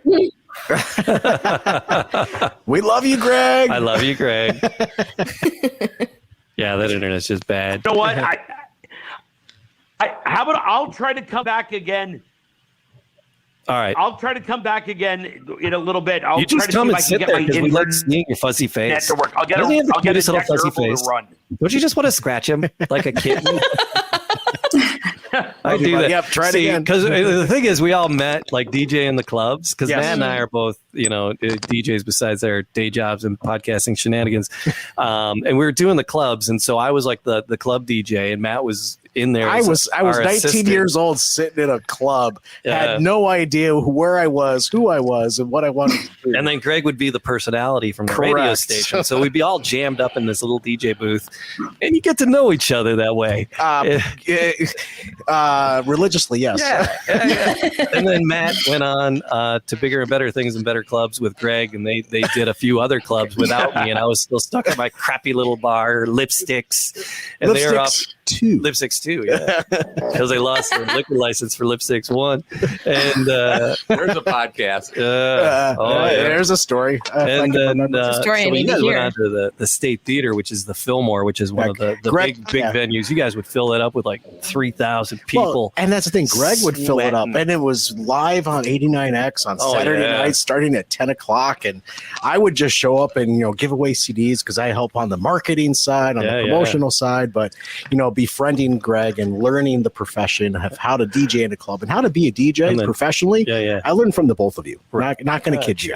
We love you, Greg. I love you, Greg. Yeah, that internet's just bad. You know what? How about I'll try to come back again. All right. I'll try to come back again in a little bit. You just come and sit there because we like seeing your fuzzy face. To work. I'll get Doesn't he have the I'll get cutest a little fuzzy face. run. Don't you just want to scratch him like a kitten? I do that. Yep, try it again. Because the thing is, we all met like DJ in the clubs. Because Yes. Matt and I are both, DJs besides our day jobs and podcasting shenanigans. And we were doing the clubs, and so I was like the club DJ, and Matt was in there. I was our 19 assistant. years old, sitting in a club, Yeah. had no idea where I was, who I was, and what I wanted to do. And then Greg would be the personality from the radio Correct. station. So we'd be all jammed up in this little DJ booth, and you get to know each other that way. Religiously, yes. Yeah. And then Matt went on to bigger and better things and better clubs with Greg, and they did a few other clubs without me, and I was still stuck at my crappy little bar, Lipsticks, and they were up Lipsticks 2, yeah, because they lost their liquor license for Lipsticks 1, and there's a podcast. There's a story. And then story so I you need to guys went hear. on to the State Theater, which is the Fillmore, which is one of the Greg- big yeah. venues. You guys would fill it up with like 3,000 people. Well, and that's the thing. Greg would fill it up, sweating. and it was live on 89X on Oh, Saturday yeah. night, starting at 10 o'clock. And I would just show up and give away CDs because I help on the marketing side, on the promotional side, but befriending Greg and learning the profession of how to DJ in a club and how to be a DJ professionally. I learned from the both of you. Right. Not going to kid you.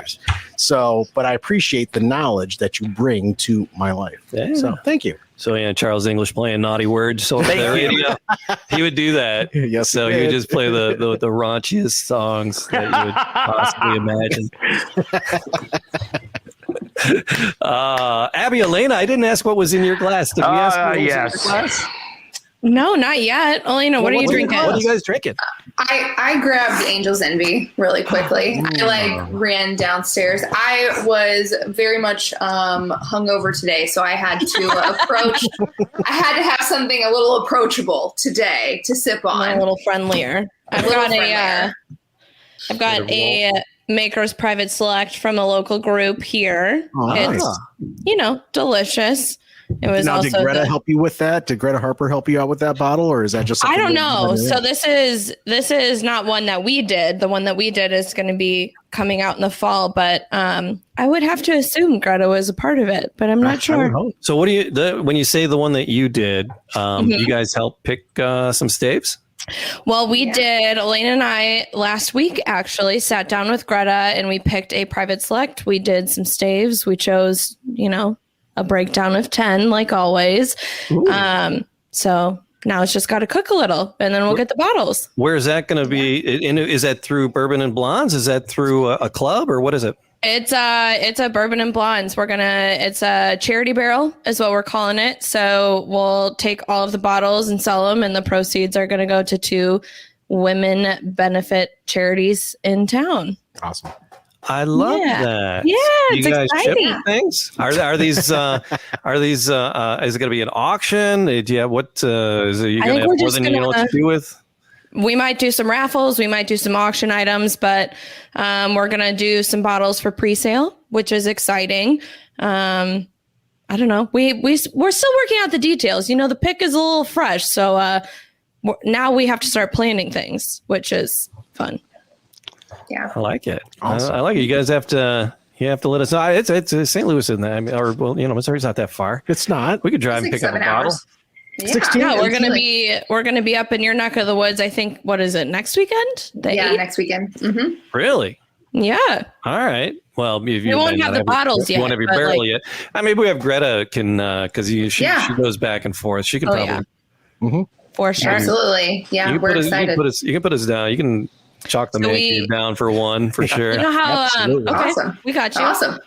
So, but I appreciate the knowledge that you bring to my life. Yeah. So, thank you. So Charles English playing naughty words on the radio. He would do that. Yes, so he would just play the raunchiest songs that you would possibly imagine. Abby, Aalina, I didn't ask what was in your glass. Did we ask what was in your glass? No, not yet. Aalina, what are you drinking? What are you guys drinking? I grabbed Angel's Envy really quickly. I ran downstairs. I was very much hungover today, so I had to approach. I had to have something a little approachable today to sip on, a little friendlier. I've got a Maker's Private Select from a local group here. Oh, nice. It's delicious. It was now, also did Greta help you with that? Did Greta Harper help you out with that bottle, or is that just? I don't know. So this is not one that we did. The one that we did is going to be coming out in the fall, but I would have to assume Greta was a part of it, but I'm not sure. So what do you when you say the one that you did? You guys help pick some staves? Well, we did. Aalina and I last week actually sat down with Greta and we picked a Private Select. We did some staves. We chose, a breakdown of 10, like always. So now it's just got to cook a little, and then we'll get the bottles. Where is that going to be? Is that through Bourbon and Blondes? Is that through a club, or what is it? It's a Bourbon and Blondes. It's a charity barrel is what we're calling it. So we'll take all of the bottles and sell them, and the proceeds are going to go to 2 women benefit charities in town. Awesome. I love that. Yeah, it's it's exciting. Ship things? Are these is it going to be an auction? Do you have what? Are you going to have more than you know what to do with? we might do some raffles, we might do some auction items, but we're gonna do some bottles for pre-sale, which is exciting. I don't know. We're still working out the details. You know, the pick is a little fresh, so now we have to start planning things, which is fun. Yeah, I like it. Awesome. I like it. You guys have to. You have to let us know. It's St. Louis in there. I mean, or well, Missouri's not that far. It's not. We could drive and pick up a bottle. Yeah. We're gonna be up in your neck of the woods. I think. What is it? Next weekend? Next weekend. Mm-hmm. Really? Yeah. All right. Well, if we won't have the bottles yet. You won't have your barrel yet. Maybe we have Greta can because she goes back and forth. She can probably. Yeah. Mm-hmm. For sure. Absolutely. Yeah, we're excited. You can put us down. You can chalk the man cave down for one for sure. You know how? Okay, awesome. We got you. Awesome.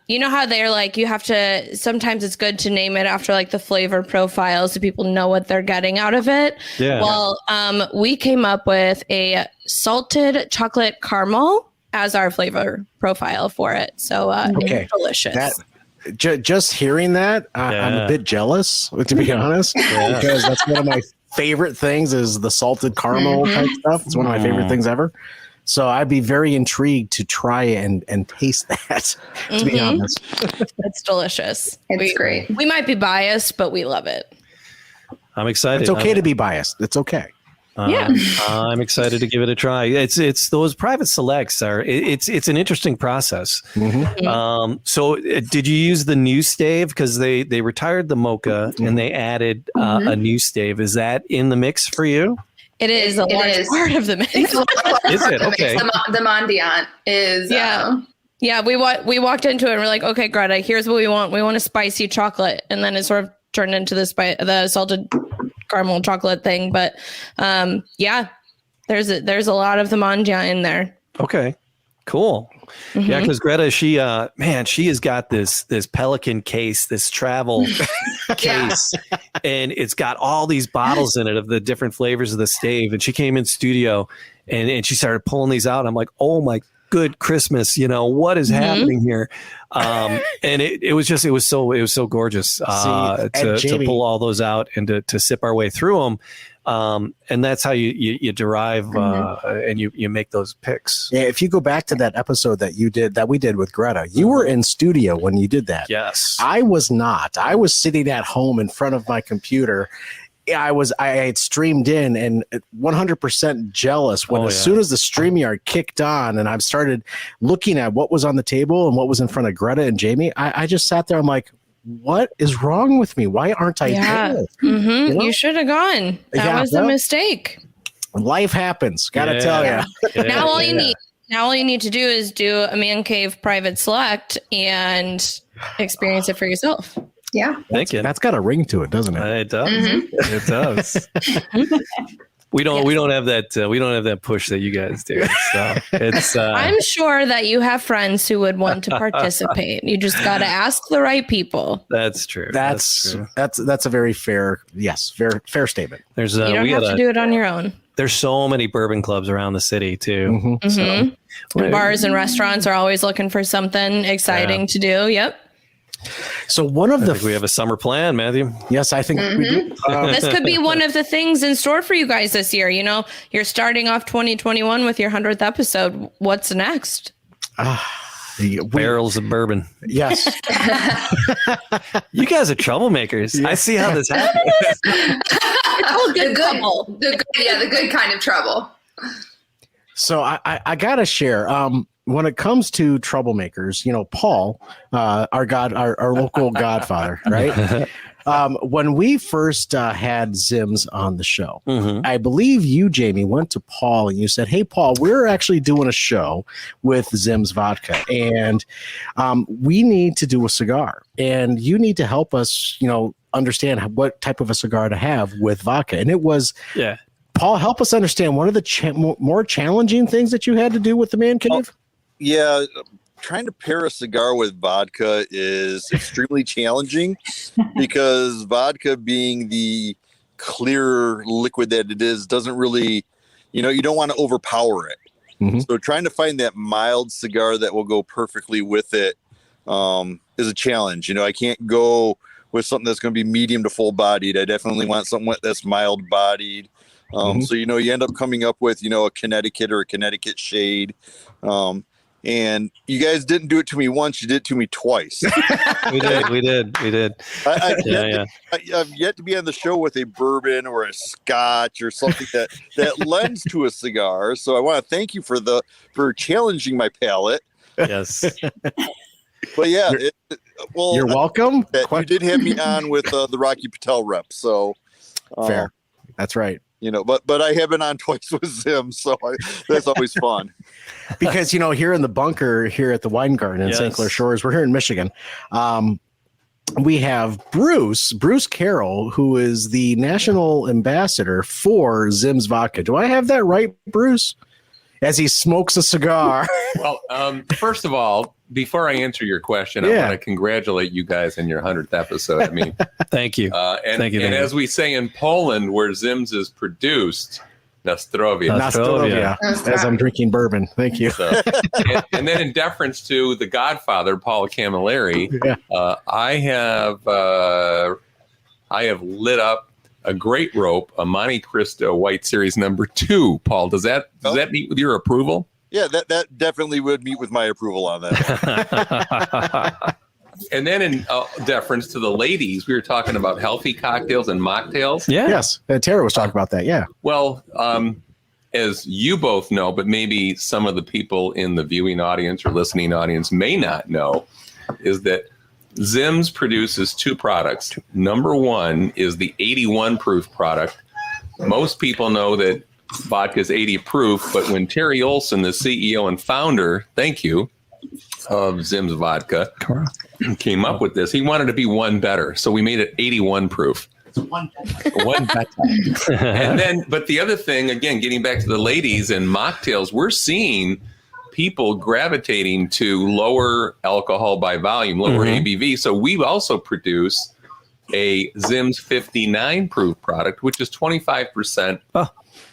You know how they're like, you have to, sometimes it's good to name it after like the flavor profile so people know what they're getting out of it. Yeah. Well, we came up with a salted chocolate caramel as our flavor profile for it. So okay. Delicious. Just hearing that, I'm a bit jealous, to be honest, because that's one of my favorite things is the salted caramel type stuff. It's one of my favorite things ever. So I'd be very intrigued to try and taste that, to be honest. It's delicious. It's great. We might be biased, but we love it. I'm excited. It's okay to be biased. It's okay. I'm excited to give it a try. It's those private selects are it's an interesting process. So did you use the new stave because they retired the mocha and they added a new stave? Is that in the mix for you? It is a large part of the mix. Is it? Okay. The Mondiant is yeah. We walked into it and we're like, okay, Greta, here's what we want. We want a spicy chocolate, and then it sort of turned into the salted caramel chocolate thing. But there's a lot of the Mondiant in there. Okay, cool. Yeah, because Greta, she has got this Pelican case, this travel case, and it's got all these bottles in it of the different flavors of the stave. And she came in studio and she started pulling these out. I'm like, oh my good Christmas, what is happening here? And it was so gorgeous to pull all those out and to sip our way through them. And that's how you derive and you make those picks. Yeah, if you go back to that episode that we did with Greta, you were in studio when you did that. Yes. I was not. I was sitting at home in front of my computer. I had streamed in and 100% jealous when as soon as the StreamYard kicked on and I started looking at what was on the table and what was in front of Greta and Jamie, I just sat there. I'm like, what is wrong with me? Why aren't I there? You should have gone. That was a mistake. Life happens. Gotta tell you. Now all you need to do is do a man cave private select and experience it for yourself. Yeah. That's got a ring to it, doesn't it? It does. It does. We don't have that push that you guys do. So it's I'm sure that you have friends who would want to participate. You just got to ask the right people. That's true. That's a very fair statement. You don't have to do it on your own. There's so many bourbon clubs around the city too. So, bars and restaurants are always looking for something exciting to do. Yep. So we have a summer plan, Matthew. Yes, I think we do. This could be one of the things in store for you guys this year. You're starting off 2021 with your 100th episode. What's next? Barrels of bourbon. Yes. You guys are troublemakers. Yeah. I see how this happens. It's all good trouble. The good kind of trouble. So I gotta share. When it comes to troublemakers, Paul, our local godfather, right? When we first had Zims on the show, I believe you, Jamie, went to Paul and you said, "Hey, Paul, we're actually doing a show with Zims Vodka, and we need to do a cigar, and you need to help us, understand what type of a cigar to have with vodka." And it was, Paul, help us understand one of the more challenging things that you had to do with the Man Cave. Yeah, trying to pair a cigar with vodka is extremely challenging because vodka, being the clear liquid that it is, doesn't really, you don't want to overpower it. So trying to find that mild cigar that will go perfectly with it is a challenge. I can't go with something that's going to be medium to full bodied. I definitely want something that's mild bodied. So, you end up coming up with, a Connecticut or a Connecticut shade. And you guys didn't do it to me once, you did it to me twice. We did. I've yet to be on the show with a bourbon or a scotch or something that lends to a cigar. So I want to thank you for challenging my palate. Yes. But yeah, you're welcome. You did have me on with the Rocky Patel rep. So fair. That's right. But I have been on twice with Zim, so that's always fun. Because here in the bunker here at the Wine Garden in St. Clair Shores, we're here in Michigan. We have Bruce Carroll, who is the national ambassador for Zim's Vodka. Do I have that right, Bruce? As he smokes a cigar. Well, first of all, before I answer your question, I want to congratulate you guys on your 100th episode. I mean, thank you. Thank you. And as we say in Poland, where Zim's is produced, Nastrovia. As I'm drinking bourbon. Thank you. So, and then in deference to the Godfather, Paul Camilleri, I have lit up a great rope, a Monte Cristo White Series number 2. Paul, does that meet with your approval? Yeah, that definitely would meet with my approval on that. And then in deference to the ladies, we were talking about healthy cocktails and mocktails. Yeah. Yes. Tara was talking about that. Yeah. Well, as you both know, but maybe some of the people in the viewing audience or listening audience may not know, is that Zim's produces 2 products. Number 1 is the 81 proof product. Most people know that vodka is 80 proof, but when Terry Olson, the CEO and founder, thank you, of Zim's Vodka, came up with this, he wanted to be one better. So we made it 81 proof. One better. And then, but the other thing, again, getting back to the ladies and mocktails, we're seeing people gravitating to lower alcohol by volume, lower ABV. So we also produce a Zim's 59 proof product, which is 25%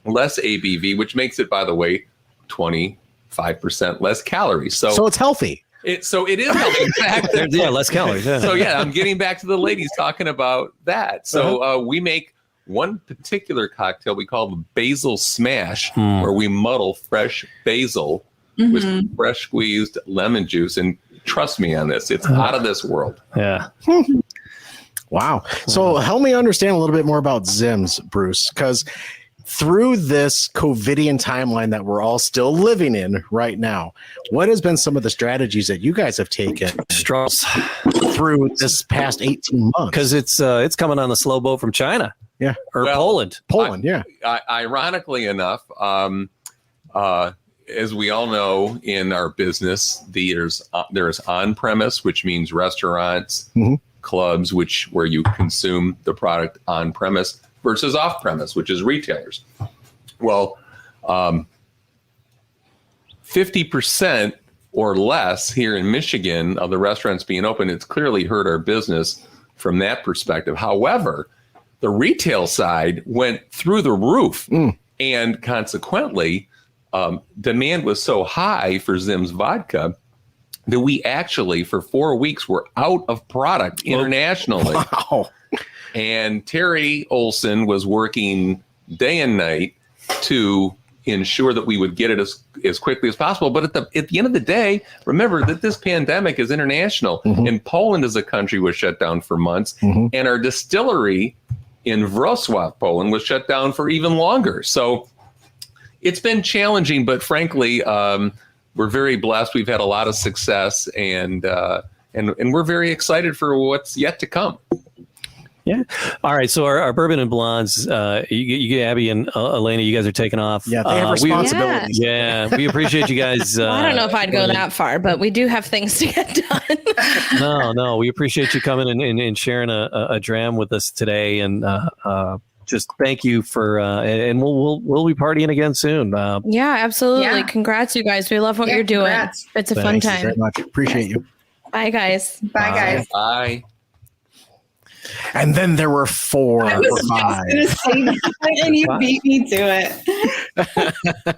less ABV, which makes it, by the way, 25% less calories. So it's healthy. It is healthy. In fact, less calories. Yeah. So I'm getting back to the ladies talking about that. So we make one particular cocktail we call the Basil Smash, where we muddle fresh basil with fresh squeezed lemon juice. And trust me on this, it's out of this world. Yeah. Wow. So help me understand a little bit more about Zim's, Bruce, because through this COVIDian timeline that we're all still living in right now, what has been some of the strategies that you guys have taken through this past 18 months? Because it's coming on the slow boat from China. Yeah. Or Poland. Ironically enough, as we all know in our business, there's on-premise, which means restaurants, clubs, where you consume the product on-premise, versus off-premise, which is retailers. Well, 50% or less here in Michigan of the restaurants being open, it's clearly hurt our business from that perspective. However, the retail side went through the roof, and consequently, demand was so high for Zim's Vodka that we actually, for 4 weeks, were out of product internationally. Wow. And Terry Olson was working day and night to ensure that we would get it as quickly as possible. But at the end of the day, remember that this pandemic is international, and Poland as a country was shut down for months, and our distillery in Wrocław, Poland, was shut down for even longer. So it's been challenging, but frankly, we're very blessed. We've had a lot of success, and we're very excited for what's yet to come. Yeah. All right. So our bourbon and blondes, you Abby and Aalina, you guys are taking off. Yeah, they have responsibilities. We appreciate you guys. Well, I don't know if I'd go that far, but we do have things to get done. No, we appreciate you coming and sharing a dram with us today, and just thank you for. And we'll be partying again soon. Yeah, absolutely. Yeah. Congrats, you guys. We love what you're doing. Congrats. It's a fun time. Thanks very much. Appreciate you. Bye, guys. Bye, guys. Bye. And then there were 4 or 5. And you beat me to it.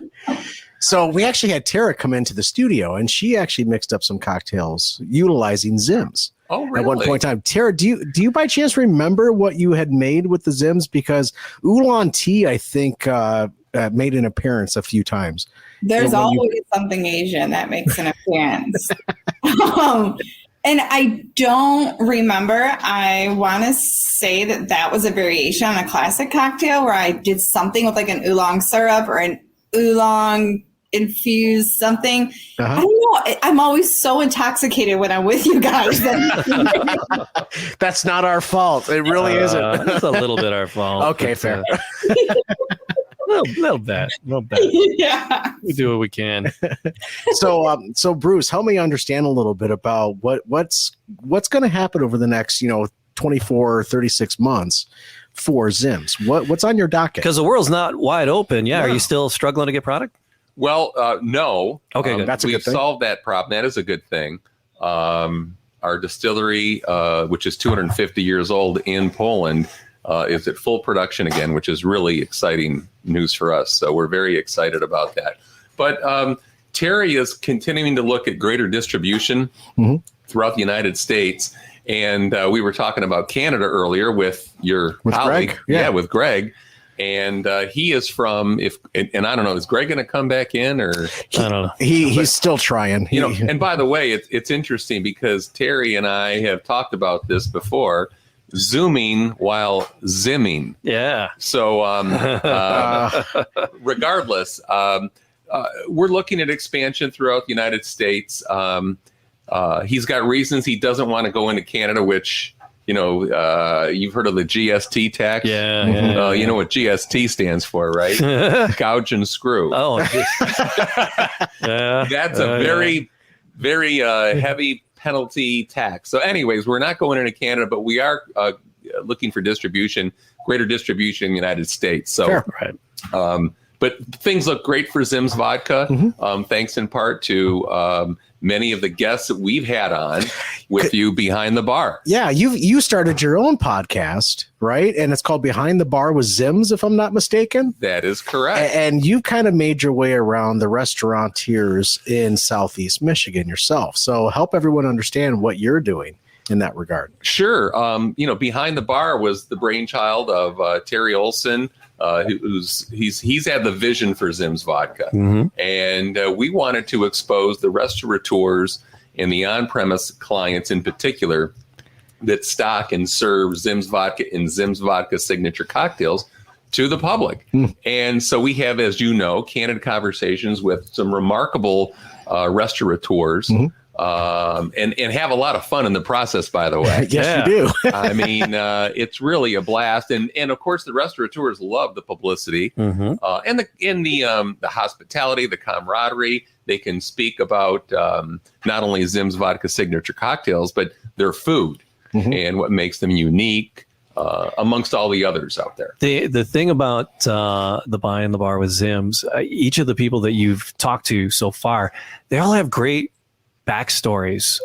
So we actually had Tara come into the studio, and she actually mixed up some cocktails utilizing Zim's. at one point in time. Tara, do you by chance remember what you had made with the Zims? Because oolong tea, I think, made an appearance a few times. There's always something Asian that makes an appearance. And I don't remember. I want to say that was a variation on a classic cocktail where I did something with like an oolong syrup or an oolong infused something. I don't know. I'm always so intoxicated when I'm with you guys. That's not our fault. It really isn't. It's a little bit our fault. Okay, fair. Little bit. Yeah. We do what we can. So Bruce, help me understand a little bit about what's going to happen over the next, 24 or 36 months for Zims. What's on your docket? Because the world's not wide open. Yeah. Are you still struggling to get product? Well, no. Okay, good. That's a good thing. We've solved that problem. That is a good thing. Our distillery, which is 250 years old in Poland, is at full production again, which is really exciting news for us. So we're very excited about that. But Terry is continuing to look at greater distribution throughout the United States. And we were talking about Canada earlier with your colleague. Greg? Yeah, with Greg. And he is from, and I don't know, is Greg going to come back in or? I don't know. He's still trying. And by the way, it's interesting because Terry and I have talked about this before. Zooming while zimming. Yeah. So regardless, we're looking at expansion throughout the United States. He's got reasons he doesn't want to go into Canada, which, you've heard of the GST tax. Yeah. You know what GST stands for, right? Gouge and screw. Oh, yeah. That's a very, very heavy penalty tax. So anyways, we're not going into Canada, but we are looking for greater distribution in the United States. So, right. But things look great for Zims Vodka, thanks in part to many of the guests that we've had on with you behind the bar. Yeah, you started your own podcast, right? And it's called Behind the Bar with Zims, if I'm not mistaken. That is correct. And you've kind of made your way around the restaurateurs in Southeast Michigan yourself. So help everyone understand what you're doing in that regard. Sure. Behind the Bar was the brainchild of Terry Olson, he's had the vision for Zims Vodka. And we wanted to expose the restaurateurs and the on-premise clients in particular that stock and serve Zims Vodka and Zims Vodka signature cocktails to the public. And so we have, as you know, candid conversations with some remarkable restaurateurs. And have a lot of fun in the process, by the way. Yes, you do. I mean, it's really a blast. And of course, the restaurateurs love the publicity and the hospitality, the camaraderie. They can speak about not only Zims Vodka signature cocktails, but their food and what makes them unique amongst all the others out there. The thing about the Behind the Bar with Zims, each of the people that you've talked to so far, they all have great backstories,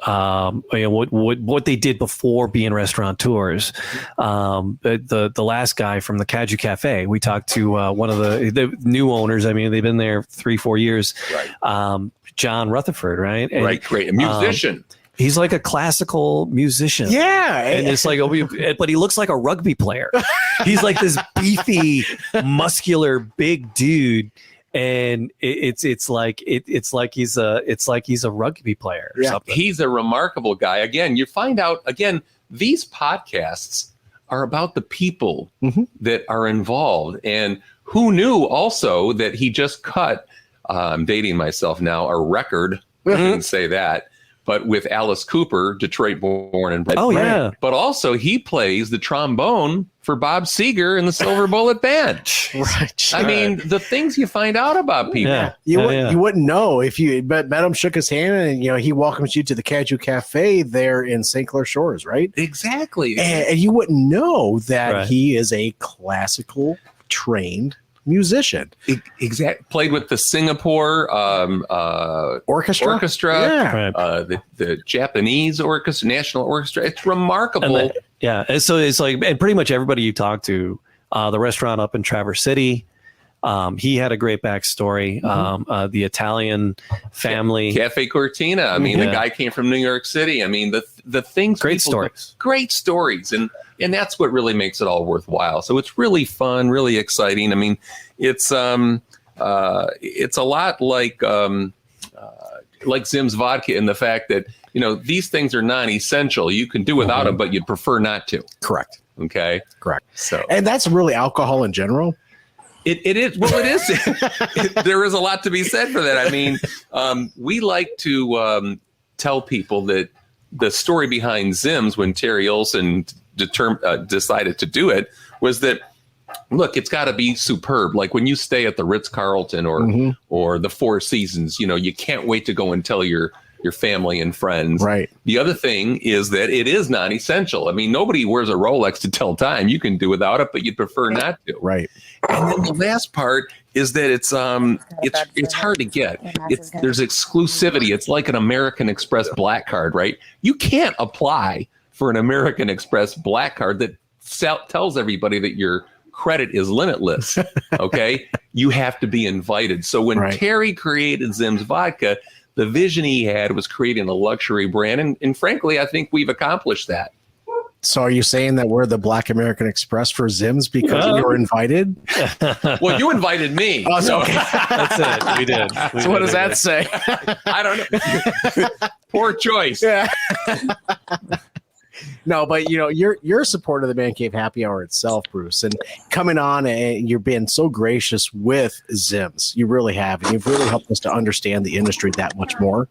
what they did before being restaurateurs. The last guy from the Caju Cafe, we talked to one of the new owners. I mean, they've been there 3-4 years. Right. John Rutherford, right? And, great. A musician. He's like a classical musician. Yeah. And it's like, but he looks like a rugby player. He's like this beefy, muscular, big dude. And it's like he's a rugby player or something. He's a remarkable guy. Again, you find out these podcasts are about the people that are involved. And who knew also that he just cut, I'm dating myself now, a record. I can say that. But with Alice Cooper, Detroit born and bred. Oh, yeah. But also he plays the trombone for Bob Seger in the Silver Bullet Band. Right. I mean, the things you find out about people. Yeah. You wouldn't know if you met him, shook his hand, and he welcomes you to the Caju Cafe there in St. Clair Shores, right? Exactly. And you wouldn't know that he is a classical trained musician. Exactly. Played with the Singapore orchestra. Yeah. The Japanese orchestra, national orchestra. It's remarkable. And so it's like, and pretty much everybody you talk to, the restaurant up in Traverse City, He had a great backstory. The Italian family, Cafe Cortina. I mean, the guy came from New York City. I mean, the things. Great stories, and that's what really makes it all worthwhile. So it's really fun, really exciting. I mean, it's a lot like Zim's Vodka in the fact that these things are non-essential. You can do without them, but you'd prefer not to. Correct. Okay. Correct. So, and that's really alcohol in general. It is. Well, it is. There is a lot to be said for that. I mean, we like to tell people that the story behind Zim's when Terry Olson decided to do it was that, look, it's got to be superb. Like when you stay at the Ritz-Carlton or the Four Seasons, you can't wait to go and tell your family and friends. Right. The other thing is that it is non-essential. I mean, nobody wears a Rolex to tell time. You can do without it, but you'd prefer not to. Right. And then the last part is that it's hard to get. There's exclusivity. It's like an American Express Black Card, right? You can't apply for an American Express Black Card that tells everybody that your credit is limitless. Okay. You have to be invited. So when Terry created Zim's Vodka, the vision he had was creating a luxury brand. And frankly, I think we've accomplished that. So are you saying that we're the Black American Express for Zim's because we were invited? Well, you invited me. Oh, so that's it. We did. So what does that say? I don't know. Poor choice. Yeah. No, but you're a supporter of the Man Cave Happy Hour itself, Bruce, and coming on and you're being so gracious with Zim's. You really have, and you've really helped us to understand the industry that much more,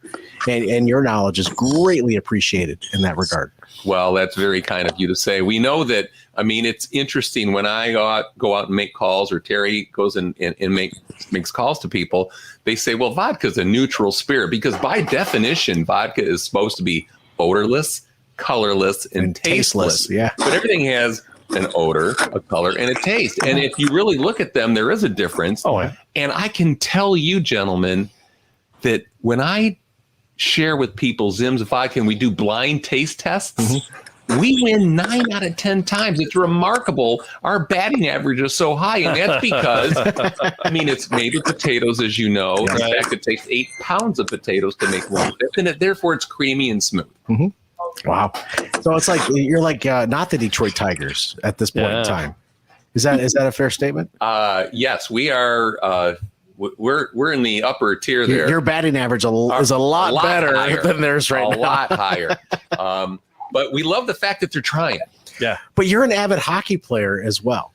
and your knowledge is greatly appreciated in that regard. Well, that's very kind of you to say. We know that. I mean, it's interesting when I go out and make calls, or Terry goes and makes calls to people. They say, "Well, vodka is a neutral spirit," because by definition, vodka is supposed to be odorless, colorless, and tasteless. Yeah. But everything has an odor, a color, and a taste. And if you really look at them, there is a difference. Oh, yeah. And I can tell you, gentlemen, that when I share with people Zim's Vodka and we do blind taste tests, we win 9 out of 10 times. It's remarkable. Our batting average is so high. And that's because, I mean, it's made with potatoes, as you know. In fact, it takes 8 pounds of potatoes to make one fifth. And therefore, it's creamy and smooth. Wow. So it's like you're like not the Detroit Tigers at this point in time. Is that a fair statement? Yes, we are. We're in the upper tier there. Your batting average is a lot better higher, than theirs right now. A lot higher. But we love the fact that they're trying. Yeah. But you're an avid hockey player as well.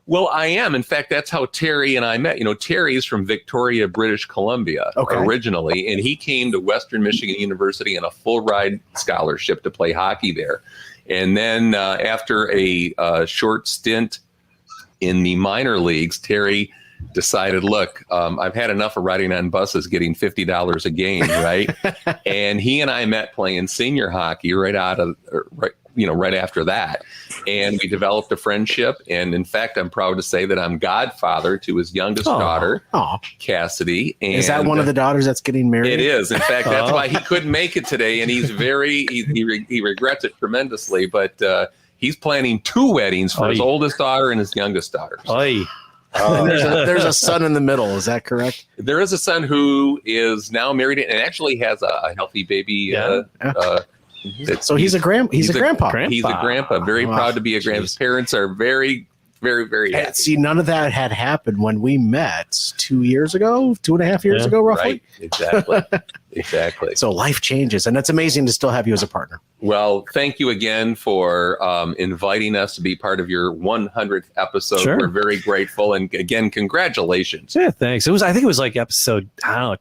Well, I am. In fact, that's how Terry and I met. Terry is from Victoria, British Columbia originally, and he came to Western Michigan University on a full ride scholarship to play hockey there. And then after a short stint in the minor leagues, Terry decided, look, I've had enough of riding on buses getting $50 a game, right? And he and I met playing senior hockey right after that. And we developed a friendship. And in fact, I'm proud to say that I'm godfather to his youngest daughter, Cassidy. And is that one of the daughters that's getting married? It is. In fact, that's why he couldn't make it today. And he's he regrets it tremendously. But he's planning 2 weddings for his oldest daughter and his youngest daughter. There's a son in the middle. Is that correct? There is a son who is now married and actually has a healthy baby. So he's a grandpa. He's a grandpa. Very proud to be a grandpa. His parents are very, very, very happy. See, none of that had happened when we met 2.5 years ago, roughly. Right. Exactly. So life changes, and it's amazing to still have you as a partner. Well, thank you again for inviting us to be part of your 100th episode. Sure. We're very grateful, and again, congratulations. Yeah, thanks. I think it was like episode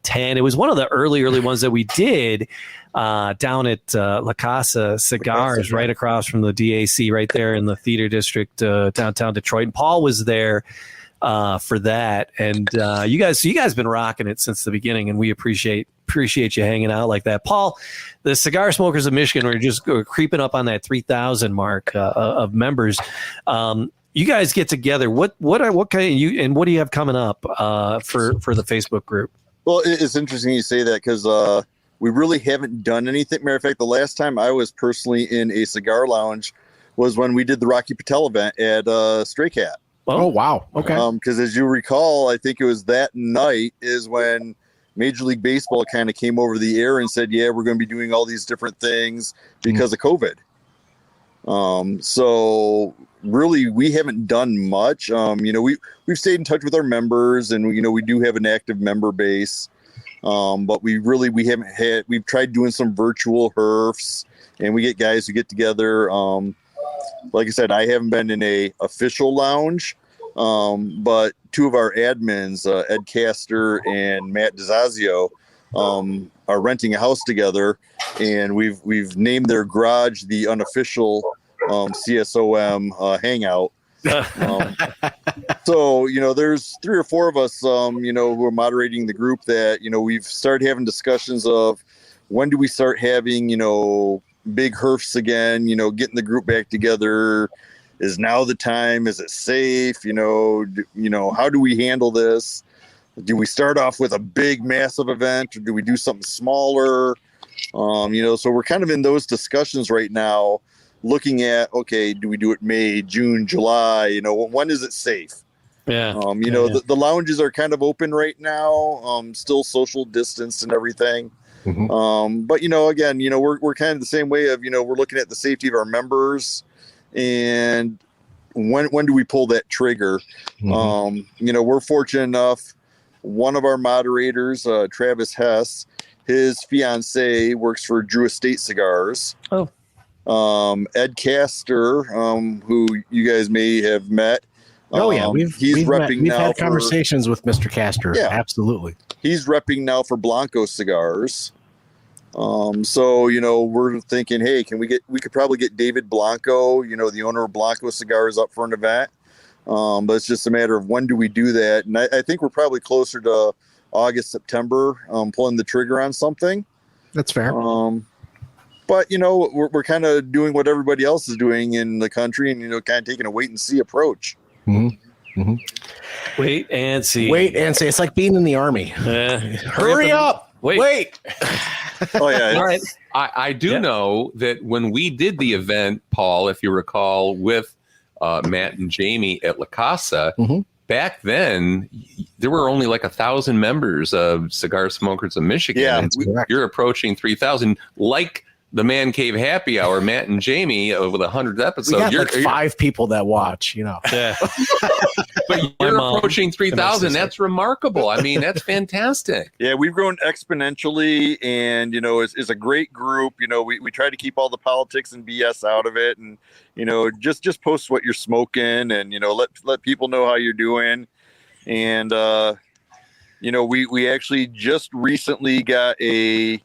10. It was one of the early ones that we did down at La Casa Cigars, right across from the DAC, right there in the theater district, downtown Detroit. And Paul was there for that, and you guys been rocking it since the beginning, and we appreciate you hanging out like that. Paul, the Cigar Smokers of Michigan are just creeping up on that 3,000 mark of members. You guys get together. What kind of and what do you have coming up for the Facebook group? Well, it's interesting you say that because we really haven't done anything. Matter of fact, the last time I was personally in a cigar lounge was when we did the Rocky Patel event at Stray Cat. Oh, wow. Okay. Because as you recall, I think it was that night is when Major League Baseball kind of came over the air and said, yeah, we're going to be doing all these different things because of COVID. So really, we haven't done much. We've stayed in touch with our members, and we do have an active member base. But we've tried doing some virtual herfs, and we get guys who get together. Like I said, I haven't been in a official lounge, but two of our admins, Ed Castor and Matt DeZazio, are renting a house together, and we've named their garage the unofficial CSOM hangout. So there's 3 or 4 of us who are moderating the group that we've started having discussions of when do we start having big herfs again, getting the group back together. Is now the time? Is it safe? How do we handle this? Do we start off with a big massive event, or do we do something smaller? So we're kind of in those discussions right now, looking at, okay, do we do it May, June, July? When is it safe? Yeah. The lounges are kind of open right now, still social distance and everything. But again, we're kind of the same way of, we're looking at the safety of our members, and when do we pull that trigger? We're fortunate enough. One of our moderators, Travis Hess, his fiance works for Drew Estate Cigars. Oh. Ed Castor, who you guys may have met. We've had conversations with Mr. Castor. Yeah, absolutely. He's repping now for Blanco Cigars. So we're thinking, hey, we could probably get David Blanco, the owner of Blanco Cigars, up for an event. But it's just a matter of when do we do that, and I think we're probably closer to August, September, pulling the trigger on something. That's fair. But we're kind of doing what everybody else is doing in the country, and kind of taking a wait and see approach. Wait and see. It's like being in the army. Hurry up. Wait. Oh yeah. All right. I do know that when we did the event, Paul, if you recall, with Matt and Jamie at La Casa, back then there were only like 1,000 members of Cigar Smokers of Michigan. Yeah, you're approaching 3,000. Like the Man Cave Happy Hour, Matt and Jamie, with 100th episode. We got 5 people that watch. Yeah. But you're approaching 3,000. That's remarkable. I mean, that's fantastic. Yeah, we've grown exponentially, and it's a great group. We try to keep all the politics and BS out of it, and just post what you're smoking, and let people know how you're doing. And we actually just recently got a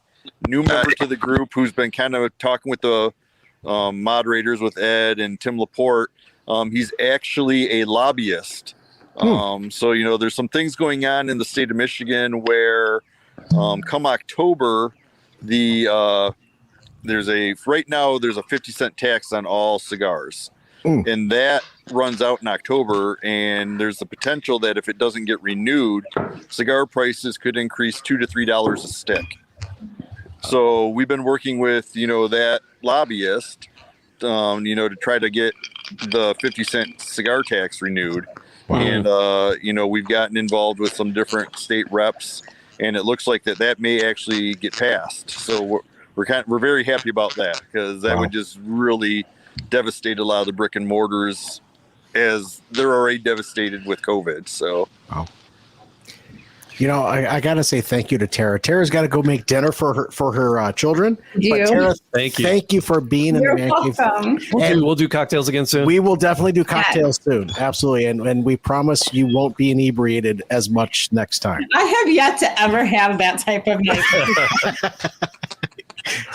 new member to the group who's been kind of talking with the moderators, with Ed and Tim Laporte. He's actually a lobbyist. So, there's some things going on in the state of Michigan where come October, there's a 50-cent tax on all cigars. And that runs out in October, and there's the potential that if it doesn't get renewed, cigar prices could increase $2 to $3 a stick. So we've been working with, that lobbyist, to try to get the 50-cent cigar tax renewed. Wow. And, we've gotten involved with some different state reps, and it looks like that may actually get passed. So we're very happy about that, because that would just really devastate a lot of the brick and mortars, as they're already devastated with COVID. So. Wow. I got to say thank you to Tara. Tara's got to go make dinner for her children. But Tara, thank you for being in the Man Cave. We'll do cocktails again soon. We will definitely do cocktails soon. Absolutely. And we promise you won't be inebriated as much next time. I have yet to ever have that type of night.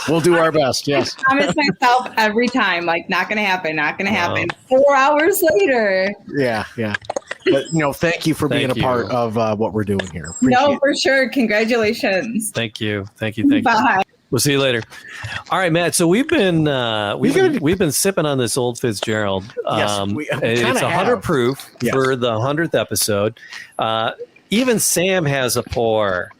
We'll do our best. Yes. I promise myself every time, like, not going to happen. 4 hours later. Yeah. But thank you for being a part of what we're doing here. No, for sure. Congratulations. Thank you. Bye. We'll see you later. All right, Matt. So we've been sipping on this Old Fitzgerald. Yes, it's 100 proof for the 100th episode. Even Sam has a pour.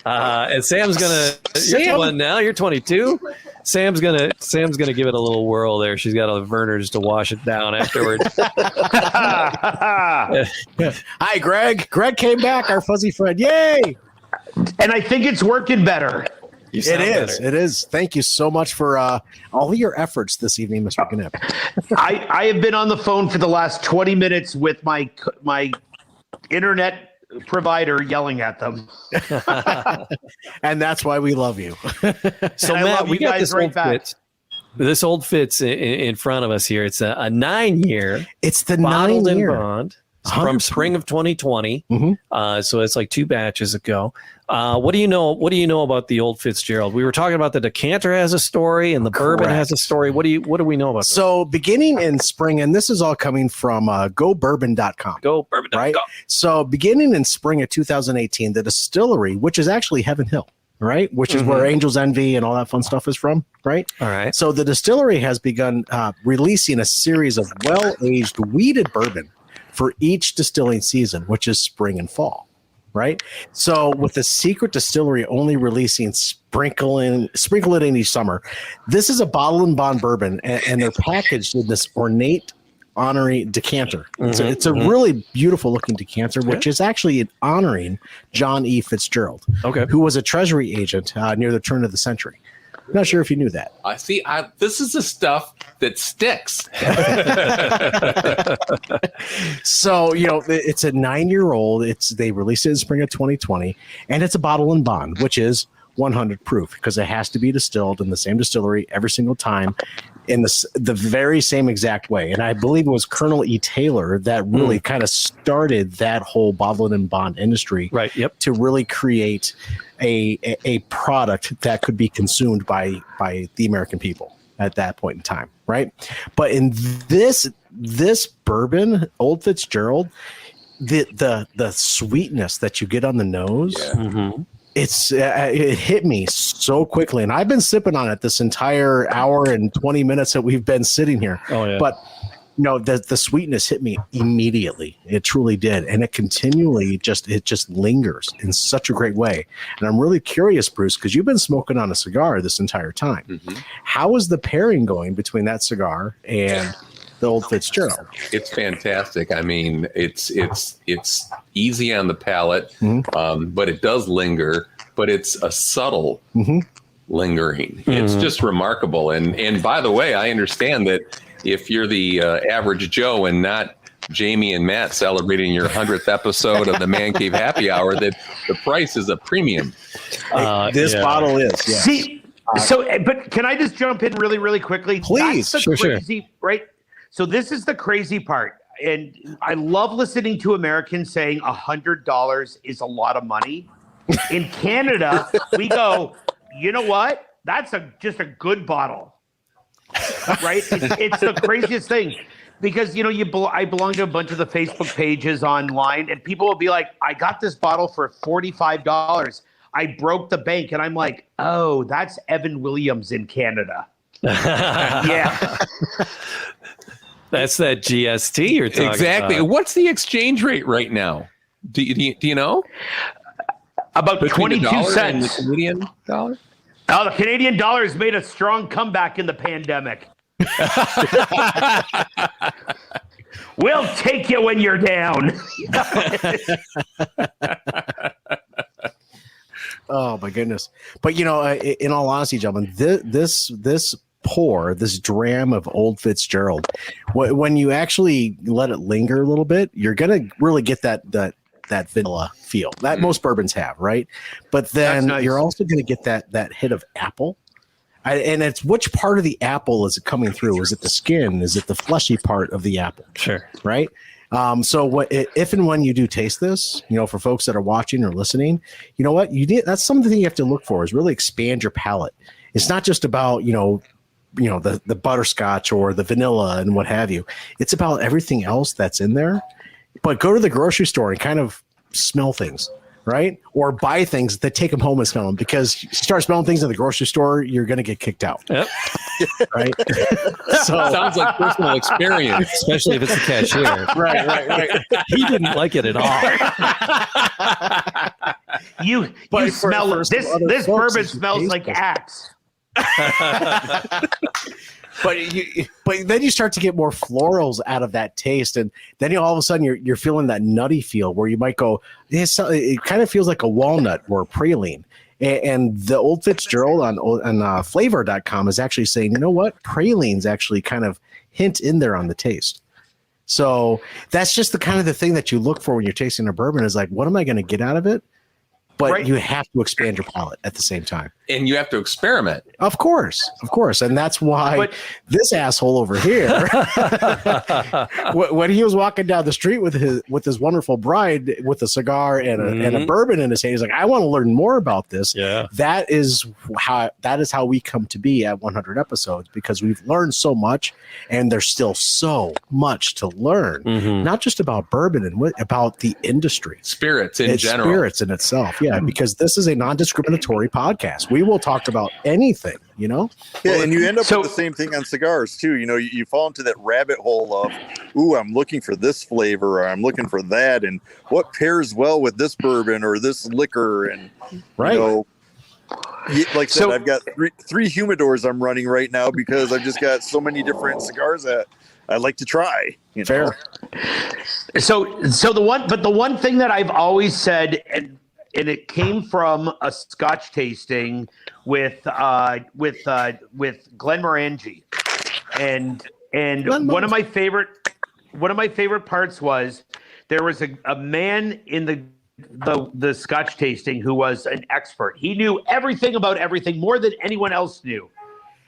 And Sam's gonna. You're 21 now. You're 22. Sam's gonna give it a little whirl there. She's got a Vernors to wash it down afterwards. Hi, Greg. Greg came back, our fuzzy friend. Yay! And I think it's working better. It is. It is. Thank you so much for all of your efforts this evening, Mr. Knipp. I have been on the phone for the last 20 minutes with my internet provider yelling at them. And that's why we love you. So Matt, we got this old Fitz. This old Fitz in front of us here. It's a 9-year. It's the bottled 9-year in bond. From spring of 2020. So it's like 2 batches ago. What do you know about the Old Fitzgerald? We were talking about the decanter has a story and the bourbon has a story. What do we know about So beginning in spring, and this is all coming from gobourbon.com. Gobourbon.com. Right? So beginning in spring of 2018, the distillery, which is actually Heaven Hill, right? Which is where Angel's Envy and all that fun stuff is from, right? All right. So the distillery has begun releasing a series of well-aged wheated bourbon for each distilling season, which is spring and fall, right? So with the Secret Distillery only releasing sprinkle it in each summer, this is a bottle and bond bourbon, and they're packaged in this ornate honoring decanter. It's a really beautiful looking decanter, which is actually honoring John E. Fitzgerald, who was a treasury agent near the turn of the century. I'm not sure if you knew that. I see. This is the stuff that sticks. So, it's a 9-year-old. They released it in spring of 2020, and it's a bottle and bond, which is 100 proof because it has to be distilled in the same distillery every single time in the very same exact way. And I believe it was Colonel E. Taylor that really kind of started that whole bottle and bond industry, right? Yep. To really create a product that could be consumed by the American people at that point in time, right? But in this bourbon, Old Fitzgerald, the sweetness that you get on the nose, it hit me so quickly, and I've been sipping on it this entire hour and 20 minutes that we've been sitting here. Oh yeah. But the sweetness hit me immediately. It truly did, and it continually just lingers in such a great way. And I'm really curious, Bruce, because you've been smoking on a cigar this entire time. How is the pairing going between that cigar and the Old Fitzgerald? It's fantastic. I mean, it's easy on the palate, but it does linger. But it's a subtle lingering. It's just remarkable. And by the way, I understand that if you're the average Joe and not Jamie and Matt celebrating your 100th episode of the Man Cave Happy Hour, that the price is a premium. This bottle is. Yes. See, but can I just jump in really, really quickly? Please. That's the crazy, right? So this is the crazy part. And I love listening to Americans saying $100 is a lot of money. In Canada, we go, you know what? That's just a good bottle. Right? It's the craziest thing because, I belong to a bunch of the Facebook pages online and people will be like, I got this bottle for $45. I broke the bank. And I'm like, oh, that's Evan Williams in Canada. Yeah. That's that GST you're talking exactly. about. What's the exchange rate right now? Do you know? About Between 22 cents. And the Canadian dollar? Oh, the Canadian dollar has made a strong comeback in the pandemic. We'll take you when you're down. Oh my goodness! But in all honesty, gentlemen, this pour, this dram of Old Fitzgerald, when you actually let it linger a little bit, you're gonna really get that vanilla feel that most bourbons have, right? But then you're also going to get that hit of apple. And it's which part of the apple is it coming through? Is it the skin? Is it the fleshy part of the apple? Sure. Right. So if and when you do taste this, for folks that are watching or listening, you know what that's something you have to look for is really expand your palate. It's not just about, the butterscotch or the vanilla and what have you. It's about everything else that's in there. But go to the grocery store and kind of smell things, right? Or buy things that take them home and smell them, because you start smelling things in the grocery store, you're going to get kicked out. Yep. Right? Sounds like personal experience, especially if it's the cashier. Right. He didn't like it at all. You smell it. This bourbon smells like Axe. But then you start to get more florals out of that taste, and then all of a sudden you're feeling that nutty feel where you might go, it kind of feels like a walnut or a praline. And the Old Fitzgerald on flavor.com is actually saying, you know what, pralines actually kind of hint in there on the taste. So that's just the kind of the thing that you look for when you're tasting a bourbon is like, what am I going to get out of it? But you have to expand your palate at the same time. And you have to experiment. Of course. And that's why this asshole over here, when he was walking down the street with his wonderful bride with a cigar and a bourbon in his hand, he's like, I want to learn more about this. Yeah. That is how we come to be at 100 episodes, because we've learned so much and there's still so much to learn, not just about bourbon and about the industry. Spirits in general. Spirits in itself. Yeah. Because this is a non-discriminatory podcast. We will talk about anything, you know? Yeah, and you end up with the same thing on cigars too. You know, you fall into that rabbit hole of, ooh, I'm looking for this flavor, or I'm looking for that, and what pairs well with this bourbon or this liquor, and you know, like I said, I've got three humidors I'm running right now because I've just got so many different cigars that I like to try. You know? Fair. So the one thing that I've always said, and it came from a Scotch tasting with Glenmorangie, and one of my favorite parts was there was a man in the Scotch tasting who was an expert. He knew everything about everything, more than anyone else knew,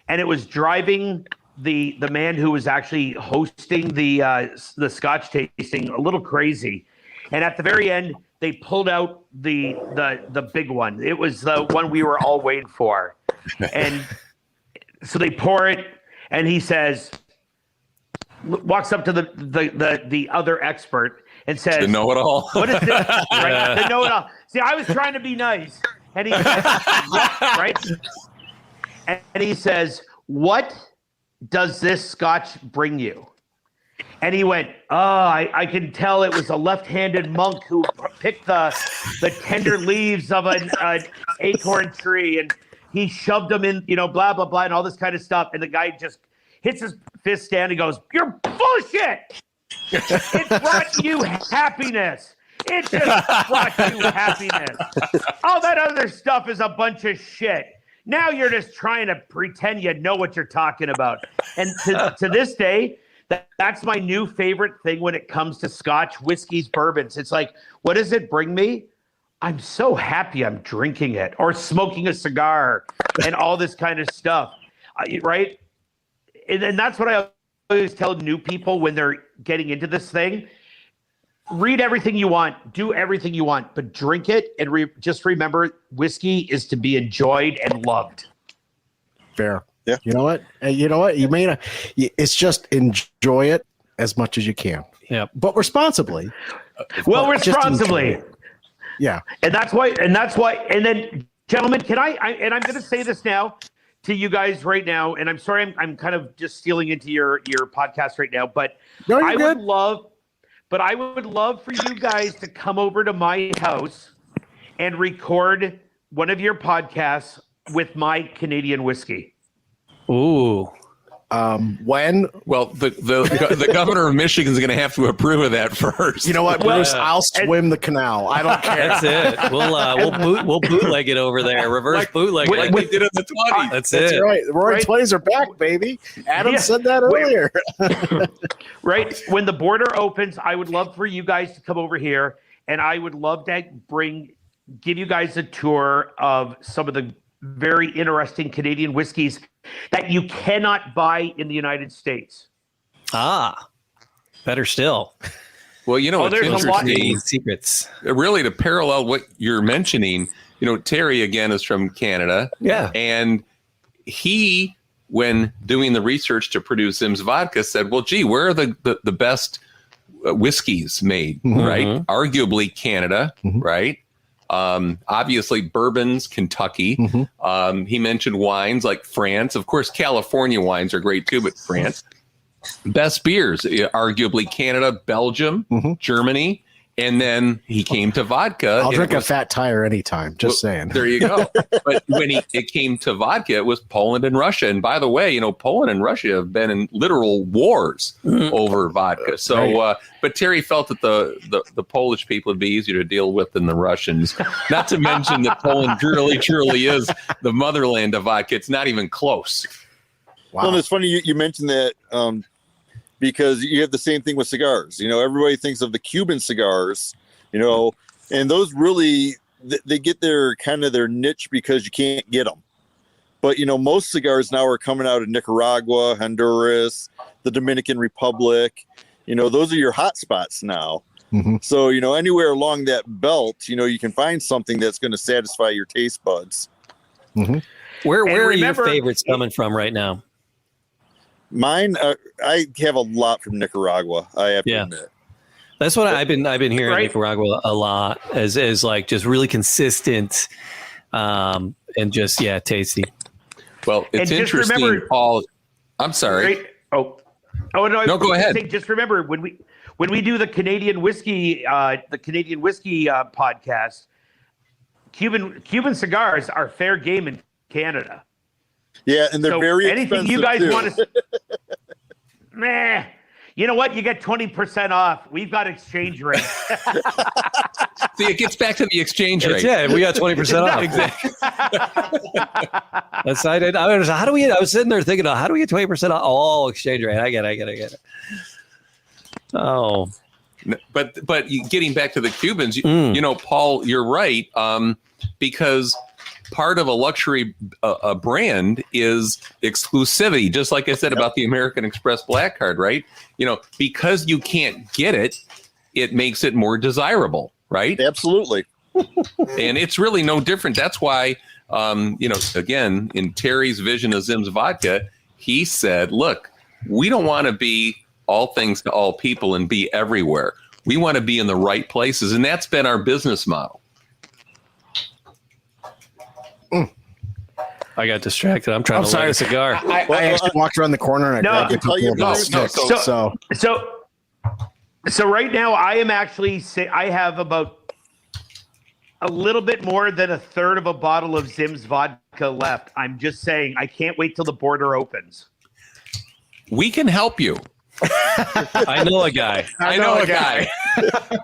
and it was driving the man who was actually hosting the Scotch tasting a little crazy. And at the very end, they pulled out the big one. It was the one we were all waiting for. And so they pour it, and he says, walks up to the other expert and says, the know-it-all. What is this? Right? The know-it-all. See, I was trying to be nice. And he says, what? Right? And he says, what does this Scotch bring you? And he went, I can tell it was a left-handed monk who picked the tender leaves of an acorn tree, and he shoved them in, blah, blah, blah, and all this kind of stuff. And the guy just hits his fist down and goes, you're bullshit. It brought you happiness. It just brought you happiness. All that other stuff is a bunch of shit. Now you're just trying to pretend you know what you're talking about. And to this day, that's my new favorite thing when it comes to Scotch, whiskeys, bourbons. It's like, what does it bring me? I'm so happy I'm drinking it or smoking a cigar and all this kind of stuff, right? And that's what I always tell new people when they're getting into this thing. Read everything you want, do everything you want, but drink it and just remember, whiskey is to be enjoyed and loved. Fair. Yeah. You know what? You may not. It's just enjoy it as much as you can. Yeah. But responsibly. Well, responsibly. Yeah. And that's why. And then, gentlemen, can I and I'm going to say this now to you guys right now. And I'm sorry, I'm kind of just stealing into your podcast right now. But no, I would love for you guys to come over to my house and record one of your podcasts with my Canadian whiskey. Ooh. When? Well, the governor of Michigan is going to have to approve of that first. You know what, Bruce? I'll swim the canal. I don't care. That's it. We'll bootleg it over there. Reverse bootleg it like we did in the 20s. That's it. Right. The Roaring 20s are back, baby. Adam said that earlier. Right. When the border opens, I would love for you guys to come over here, and I would love to give you guys a tour of some of the very interesting Canadian whiskeys that you cannot buy in the United States. Better still. Well, what's interesting, secrets. Really, to parallel what you're mentioning, Terry again is from Canada. Yeah. And he, when doing the research to produce Zim's vodka, said, well, gee, where are the best whiskeys made, right? Arguably Canada, right? Obviously bourbons, Kentucky. He mentioned wines like France. Of course, California wines are great too, but France. Best beers, arguably Canada, Belgium, Germany, And then he came to vodka. I'll drink a fat tire anytime. Just saying. There you go. But when it came to vodka, it was Poland and Russia. And by the way, Poland and Russia have been in literal wars over vodka. So, but Terry felt that the Polish people would be easier to deal with than the Russians. Not to mention that Poland truly is the motherland of vodka. It's not even close. Wow. Well, and it's funny you mentioned that. Because you have the same thing with cigars. Everybody thinks of the Cuban cigars, and those really, they get their kind of their niche because you can't get them. But, most cigars now are coming out of Nicaragua, Honduras, the Dominican Republic. Those are your hot spots now. Mm-hmm. So, anywhere along that belt, you can find something that's going to satisfy your taste buds. Mm-hmm. Where are your favorites coming from right now? Mine, I have a lot from Nicaragua. I have to admit. That's what I've been hearing Nicaragua a lot as like just really consistent, and just tasty. Well, it's interesting, Paul. I'm sorry. Oh no! Go ahead. Just remember when we do the Canadian whiskey podcast, Cuban cigars are fair game in Canada. Yeah, and they're very anything expensive you guys too. want to, meh. You know what? You get 20% off. We've got exchange rate. See, it gets back to the exchange rate. Yeah, we got 20% off. Exactly. That's I was sitting there thinking, how do we get 20% off? Oh, exchange rate. I get it. Oh, but getting back to the Cubans, Paul, you're right. Because part of a luxury brand is exclusivity, just like I said about the American Express Black Card, right? Because you can't get it, it makes it more desirable, right? Absolutely. And it's really no different. That's why, again, in Terry's vision of Zim's Vodka, he said, look, we don't want to be all things to all people and be everywhere. We want to be in the right places. And that's been our business model. I got distracted. I'm trying to light a cigar. I actually walked around the corner and I grabbed a couple of those sticks. So right now I am actually I have about a little bit more than a third of a bottle of Zim's vodka left. I'm just saying I can't wait till the border opens. We can help you. I know a guy. I know a guy.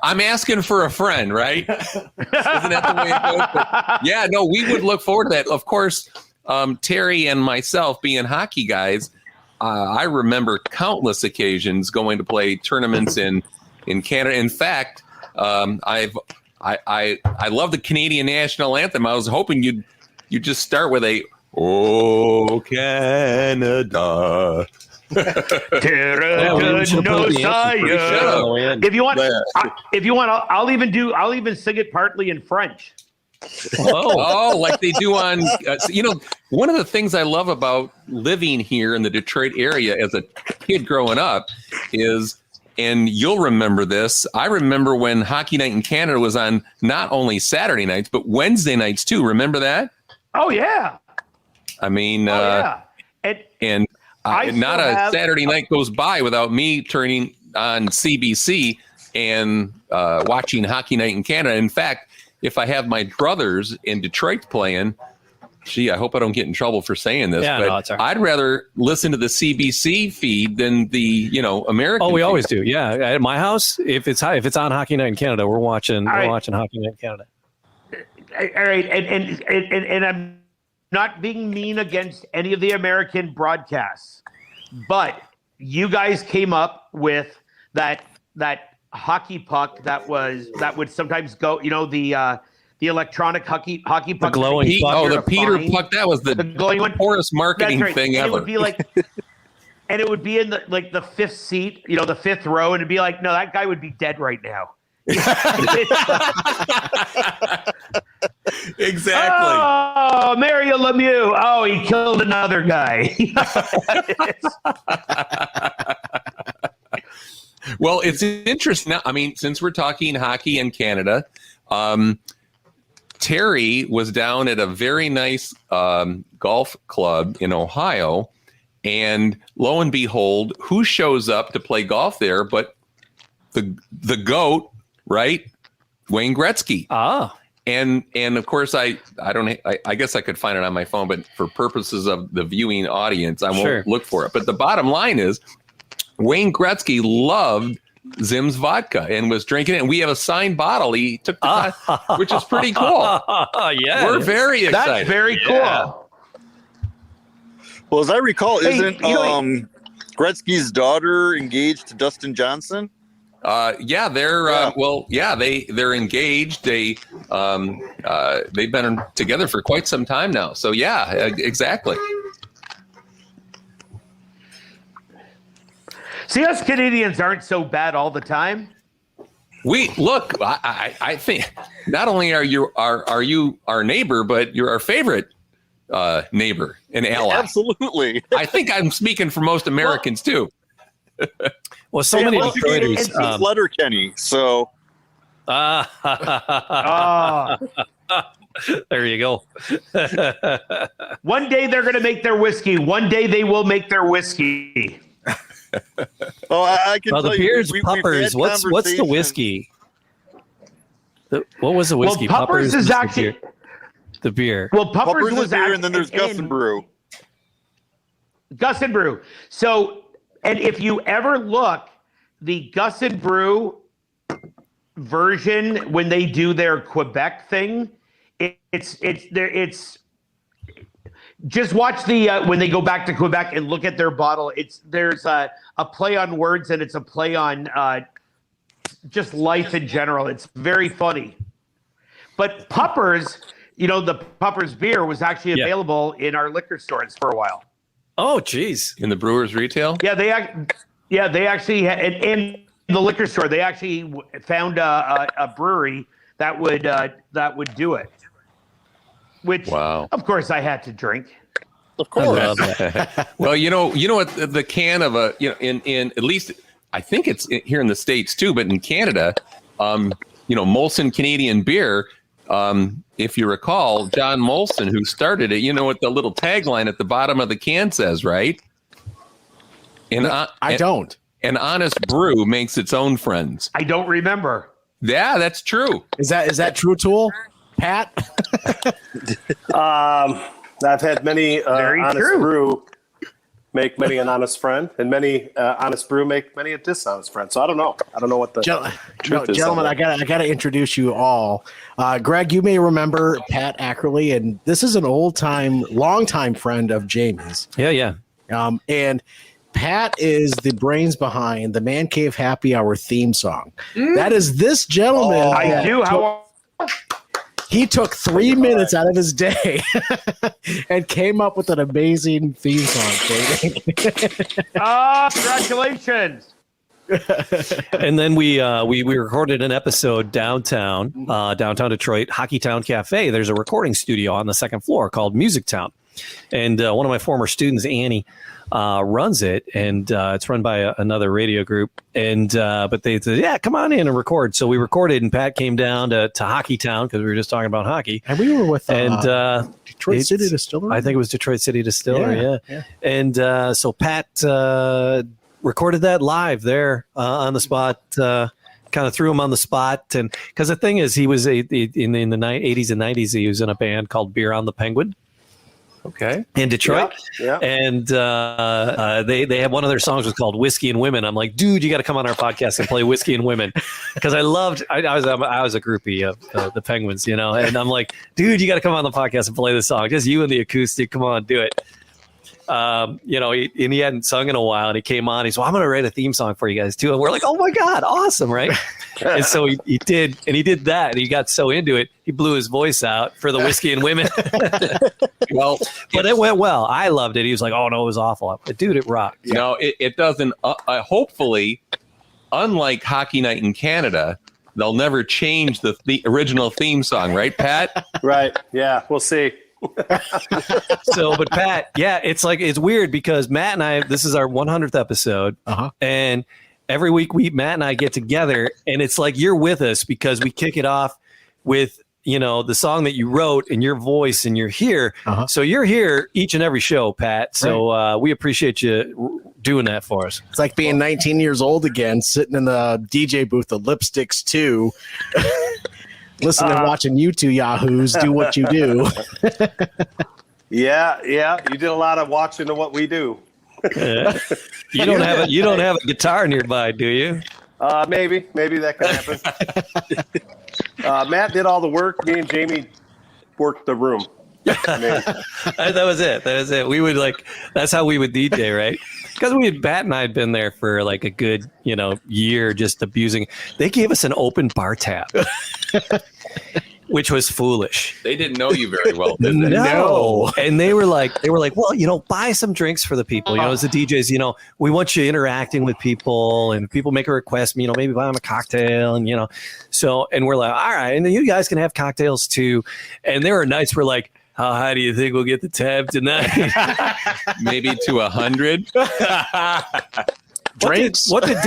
I'm asking for a friend, right? Isn't that the way it goes? But yeah, no, we would look forward to that. Of course, Terry and myself being hockey guys, I remember countless occasions going to play tournaments in Canada. In fact, I love the Canadian national anthem. I was hoping you'd just start with a "Oh Canada." If you want, I'll even sing it partly in French. Oh, like they do on, one of the things I love about living here in the Detroit area as a kid growing up is, and you'll remember this, I remember when Hockey Night in Canada was on not only Saturday nights, but Wednesday nights too. Remember that? Oh, yeah. I mean, yeah. And not a Saturday night goes by without me turning on CBC and watching Hockey Night in Canada. In fact, if I have my brothers in Detroit playing, I hope I don't get in trouble for saying this, but I'd rather listen to the CBC feed than the American. Oh, we feed. always do. Yeah, at my house, if it's on Hockey Night in Canada, we're watching Hockey Night in Canada. All right, and I'm not being mean against any of the American broadcasts, but you guys came up with that hockey puck that would sometimes go, the electronic hockey puck, the glowing puck. Oh, the Peter puck. That was the glowing one. Poorest marketing thing ever. It would be like, and it would be in the fifth seat, the fifth row, and it'd be like, no, that guy would be dead right now. Exactly. Oh, Mario Lemieux. Oh, he killed another guy. Well, it's interesting. I mean, since we're talking hockey in Canada, Terry was down at a very nice golf club in Ohio, and lo and behold, who shows up to play golf there but the GOAT, right? Wayne Gretzky. Ah. And of course, I guess I could find it on my phone, but for purposes of the viewing audience, I won't look for it. But the bottom line is Wayne Gretzky loved Zim's vodka and was drinking it. And we have a signed bottle he took, which is pretty cool. Yeah. We're very excited. That's very cool. Yeah. Well, as I recall, isn't Gretzky's daughter engaged to Dustin Johnson? Yeah, they're engaged. They've been together for quite some time now. So yeah, exactly. See, us Canadians aren't so bad all the time. I think not only are you our neighbor, but you're our favorite neighbor and ally. Absolutely. I think I'm speaking for most Americans too. Well, so many Detroiters. It's Letterkenny, so. There you go. One day they're going to make their whiskey. One day they will make their whiskey. Oh, I can tell the you. beer's Puppers. What's the whiskey? What was the whiskey? Well, Puppers is actually the beer. Well, Puppers was beer, and then there's Gus and Brew. Gus and Brew. So, and if you ever look, the Gus and Brew version when they do their Quebec thing, it's just watch the when they go back to Quebec and look at their bottle. There's a play on words and it's a play on just life in general. It's very funny. But Puppers, the Puppers beer was actually available in our liquor stores for a while. Oh, geez. In the Brewers retail? Yeah, they actually in the liquor store. They actually found a brewery that would do it. Which, of course, I had to drink. Of course. I love that. Well, you know what? The can of in at least I think it's here in the States too, but in Canada, Molson Canadian beer. If you recall, John Molson, who started it, what the little tagline at the bottom of the can says, right? I don't. An honest brew makes its own friends. I don't remember. Yeah, that's true. Is that true, Tool? Pat? I've had many honest brew make many an honest friend, and many honest brew make many a dishonest friend. So I don't know. What the truth is. Gentlemen, I gotta introduce you all. Greg, you may remember Pat Ackerley, and this is an long-time friend of Jamie's. Yeah. And Pat is the brains behind the Man Cave Happy Hour theme song. That is this gentleman. I do. He took 3 minutes out of his day and came up with an amazing theme song. Congratulations. And then we recorded an episode downtown Detroit, Hockeytown Cafe. There's a recording studio on the second floor called Music Town. And one of my former students, Annie, runs it, and it's run by another radio group. And but they said, "Yeah, come on in and record." So we recorded, and Pat came down to Hockeytown because we were just talking about hockey. And we were with Detroit City Distillery. I think it was Detroit City Distillery. Yeah. And so Pat recorded that live there on the spot. Kind of threw him on the spot, and because the thing is, he was in the 80s and 90s. He was in a band called Beer on the Penguin. Okay. In Detroit. Yeah. And they had one of their songs was called Whiskey and Women. I'm like, dude, you got to come on our podcast and play Whiskey and Women. Because I was a groupie of the Penguins, and I'm like, dude, you got to come on the podcast and play this song. Just you and the acoustic. Come on, do it. He hadn't sung in a while, and he came on. He said, well, I'm going to write a theme song for you guys too. And we're like, oh my God, awesome. Right. And so he did that, and he got so into it, he blew his voice out for the Whiskey and Women. Well, but it went well. I loved it. He was like, oh no, it was awful. But dude, it rocked. No, it doesn't. Hopefully, unlike Hockey Night in Canada, they'll never change the original theme song. Right, Pat? Right. Yeah. We'll see. But Pat, it's weird because Matt and I, this is our 100th episode, and every week Matt and I get together, and it's like you're with us because we kick it off with the song that you wrote in your voice, and you're here. So you're here each and every show, Pat. So we appreciate you doing that for us. It's like being 19 years old again, sitting in the DJ booth, the Lipsticks 2, listening and watching you two yahoos do what you do. Yeah. You did a lot of watching of what we do. You don't have a guitar nearby, do you? Maybe that could happen. Matt did all the work. Me and Jamie worked the room. That was it. We would that's how we would DJ, right? Because Pat and I had been there for like a good, year just abusing. They gave us an open bar tab, which was foolish. They didn't know you very well, did they? No. And they were like, well, buy some drinks for the people. As the DJs, we want you interacting with people, and people make a request, maybe buy them a cocktail, and and we're like, all right, and then you guys can have cocktails too. And there were nights where like, how high do you think we'll get the tab tonight? Maybe to 100. Drinks. What did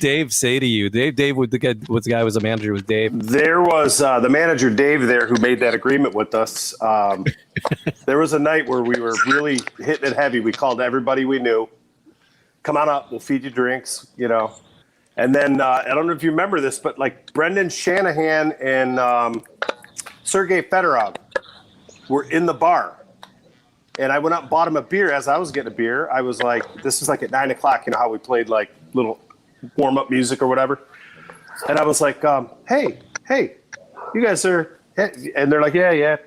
Dave say to you? Dave was the guy who was the manager, was Dave. There was the manager Dave there who made that agreement with us. There was a night where we were really hitting it heavy. We called everybody we knew. Come on up, we'll feed you drinks, And then I don't know if you remember this, but like Brendan Shanahan and Sergei Fedorov were in the bar. And I went up and bought him a beer. As I was getting a beer, I was like, this was like at 9 o'clock, how we played like little warm-up music or whatever. And I was like, hey, you guys are, and they're like, yeah,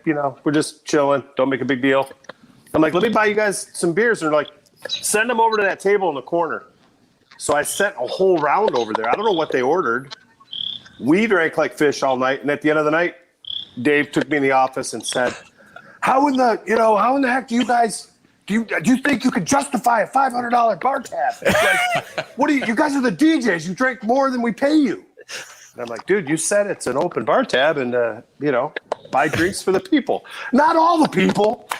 we're just chilling. Don't make a big deal. I'm like, let me buy you guys some beers. And they're like, send them over to that table in the corner. So I sent a whole round over there. I don't know what they ordered. We drank like fish all night. And at the end of the night, Dave took me in the office and said, how in the heck do you guys do you think you could justify a $500 bar tab? It's like, what do you guys are the DJs, you drink more than we pay you. And I'm like, dude, you said it's an open bar tab and buy drinks for the people. Not all the people.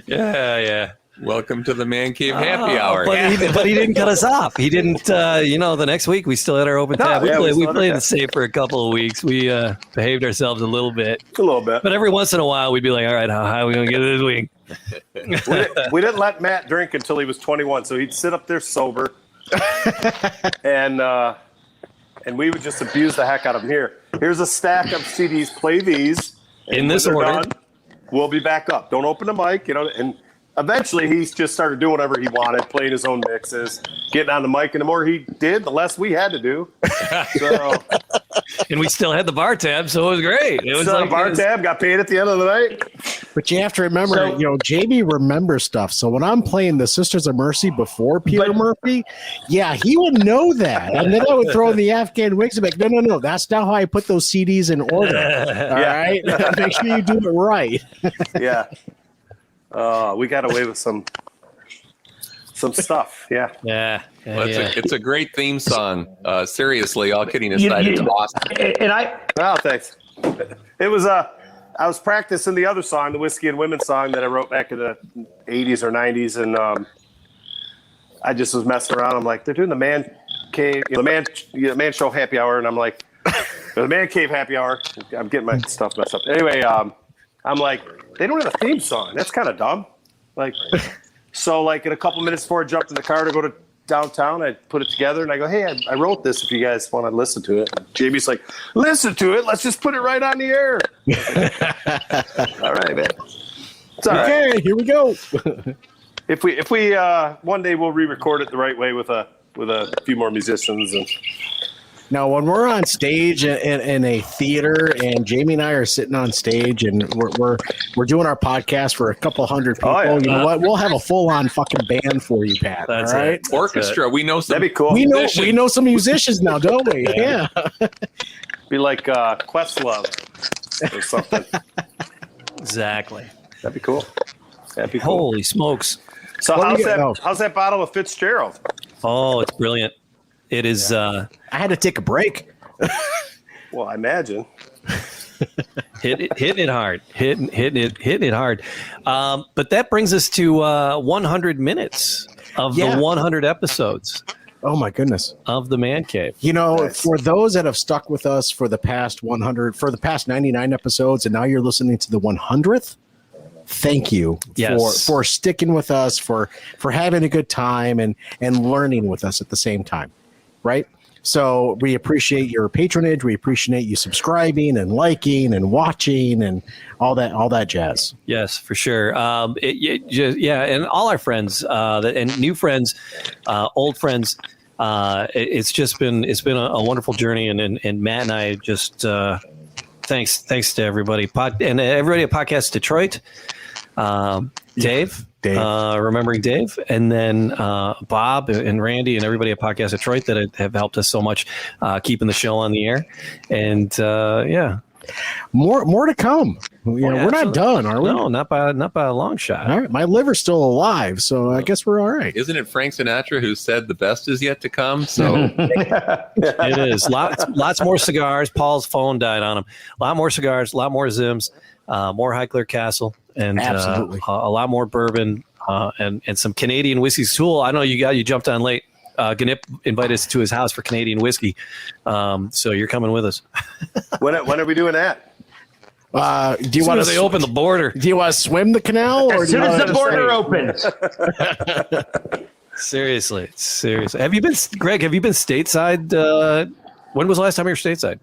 Yeah. Welcome to the Man Cave Happy Hour. But he didn't cut us off. He didn't, the next week we still had our open tab. We played it safe for a couple of weeks. We behaved ourselves a little bit. But every once in a while we'd be like, all right, how are we going to get it this week? we didn't let Matt drink until he was 21. So he'd sit up there sober. and we would just abuse the heck out of him. Here's a stack of CDs. Play these. In this order. Done, we'll be back up. Don't open the mic, and eventually, he just started doing whatever he wanted, playing his own mixes, getting on the mic. And the more he did, the less we had to do. And we still had the bar tab, so it was great. It was bar tab, got paid at the end of the night. But you have to remember, Jamie remembers stuff. So when I'm playing the Sisters of Mercy before Peter Murphy, he would know that. And then I would throw in the Afghan Wigs and be like, no, that's not how I put those CDs in order. All right? Make sure you do it right. Yeah. We got away with some stuff. Yeah. It's a great theme song. Seriously, all kidding aside, it's awesome. Thanks. It was I was practicing the other song, the Whiskey and Women song that I wrote back in the 80s or 90s, and I just was messing around. I'm like, they're doing the Man Cave, the Man Show Happy Hour, and I'm like, the Man Cave Happy Hour. I'm getting my stuff messed up. Anyway, I'm like, they don't have a theme song. That's kind of dumb. So in a couple minutes before I jumped in the car to go to downtown, I put it together and I go, hey, I wrote this if you guys want to listen to it. And Jamie's like, listen to it. Let's just put it right on the air. All right, man. It's all right. Okay, here we go. If we one day we'll re-record it the right way with a few more musicians. And now, when we're on stage in a theater, and Jamie and I are sitting on stage, and we're doing our podcast for a couple hundred people, you know what? We'll have a full-on fucking band for you, Pat. That's all right? it. Orchestra. We know some. That'd be cool. We know some musicians now, don't we? Yeah. Be like Questlove or something. Exactly. That'd be cool. Holy smokes! So how's that bottle of Fitzgerald? Oh, it's brilliant. It is. I had to take a break. Well, I imagine. hitting it hard. Hitting it hard. But that brings us to 100 minutes of the 100 episodes. Oh my goodness. Of the Man Cave. You know, for those that have stuck with us for the past 99 episodes, and now you're listening to the 100th, thank you for sticking with us, for having a good time and learning with us at the same time, right? So we appreciate your patronage. We appreciate you subscribing and liking and watching and all that jazz. Yes, for sure. And all our friends and new friends, old friends. It's been a wonderful journey, and Matt and I just thanks to everybody and everybody at Podcast Detroit. Dave. Remembering Dave, and then Bob and Randy and everybody at Podcast Detroit that have helped us so much keeping the show on the air. And more to come. We're not done, are we? No, not by a long shot. All right, my liver's still alive, so I guess we're all right. Isn't it Frank Sinatra who said the best is yet to come? So it is. Lots more cigars. Paul's phone died on him. A lot more cigars. A lot more Zims. More Highclere Castle. And absolutely a lot more bourbon and some Canadian whiskey. Tool, I know you jumped on late. Ganip invited us to his house for Canadian whiskey, so you're coming with us. When are we doing that? Do you want to open the border? Do you want to swim the canal? Or as soon as the border opens. Seriously. Have you been, Greg? Have you been stateside? When was the last time you were stateside?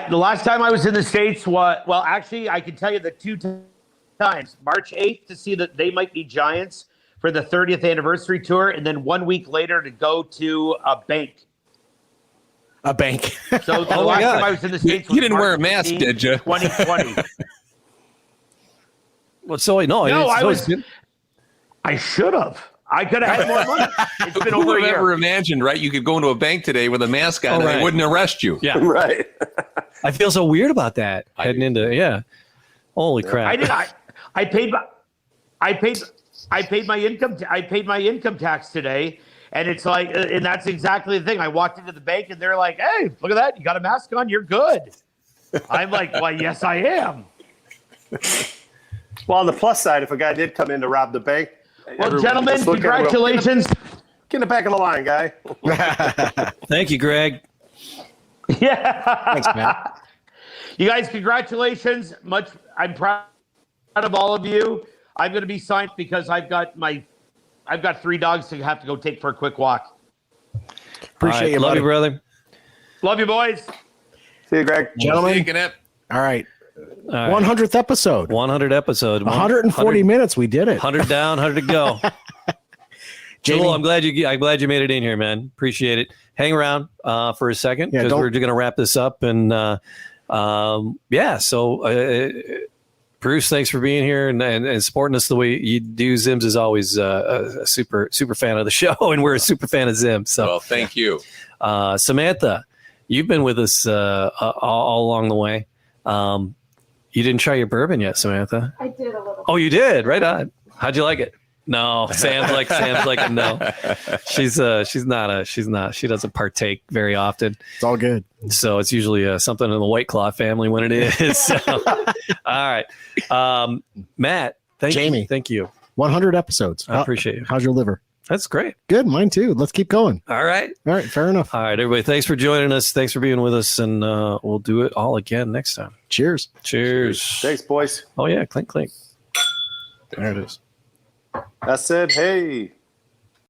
The last time I was in the States actually, I can tell you the two times. March 8th to see that They Might Be Giants for the 30th anniversary tour, and then 1 week later to go to a bank. A bank. So the last time I was in the States was you didn't March wear a mask, 15th, did you? 2020. I should have. I could have had more money. It's been Who over a would have year. ever imagined, right? You could go into a bank today with a mask on and they wouldn't arrest you. Yeah. Right. I feel so weird about that heading into Holy crap. I did. I paid my income tax today, and it's like, and that's exactly the thing. I walked into the bank and they're like, "Hey, look at that! You got a mask on. You're good." I'm like, "Well, yes, I am." Well, on the plus side, if a guy did come in to rob the bank, well, gentlemen, congratulations. Get in the back of the line, guy. Thank you, Greg. Yeah. Thanks, Matt. You guys, congratulations. I'm proud of all of you. I'm going to be signed because I've got 3 dogs to have to go take for a quick walk. Appreciate you, love buddy. you, brother. Love you, boys. See you, Greg. Gentlemen. All right. 100th episode. 100 episode. 140 minutes. We did it. 100 down, 100 to go. Jamie, Joel, I'm glad you made it in here, man. Appreciate it. Hang around for a second because we're going to wrap this up. And Bruce, thanks for being here and supporting us the way you do. Zims is always a super fan of the show, and we're a super fan of Zims. So, well, thank you. Samantha, you've been with us all along the way. You didn't try your bourbon yet, Samantha. I did a little. Oh, you did? Right on. How'd you like it? No, Sam's like a no. She doesn't partake very often. It's all good. So it's usually something in the White Claw family when it is. So, all right. Matt, Jamie, thank you. 100 episodes. I appreciate you. How's your liver? That's great. Good. Mine too. Let's keep going. All right. Fair enough. All right, everybody. Thanks for joining us. Thanks for being with us. And we'll do it all again next time. Cheers. Thanks, boys. Oh, yeah. Clink, clink. There it is. I said, hey.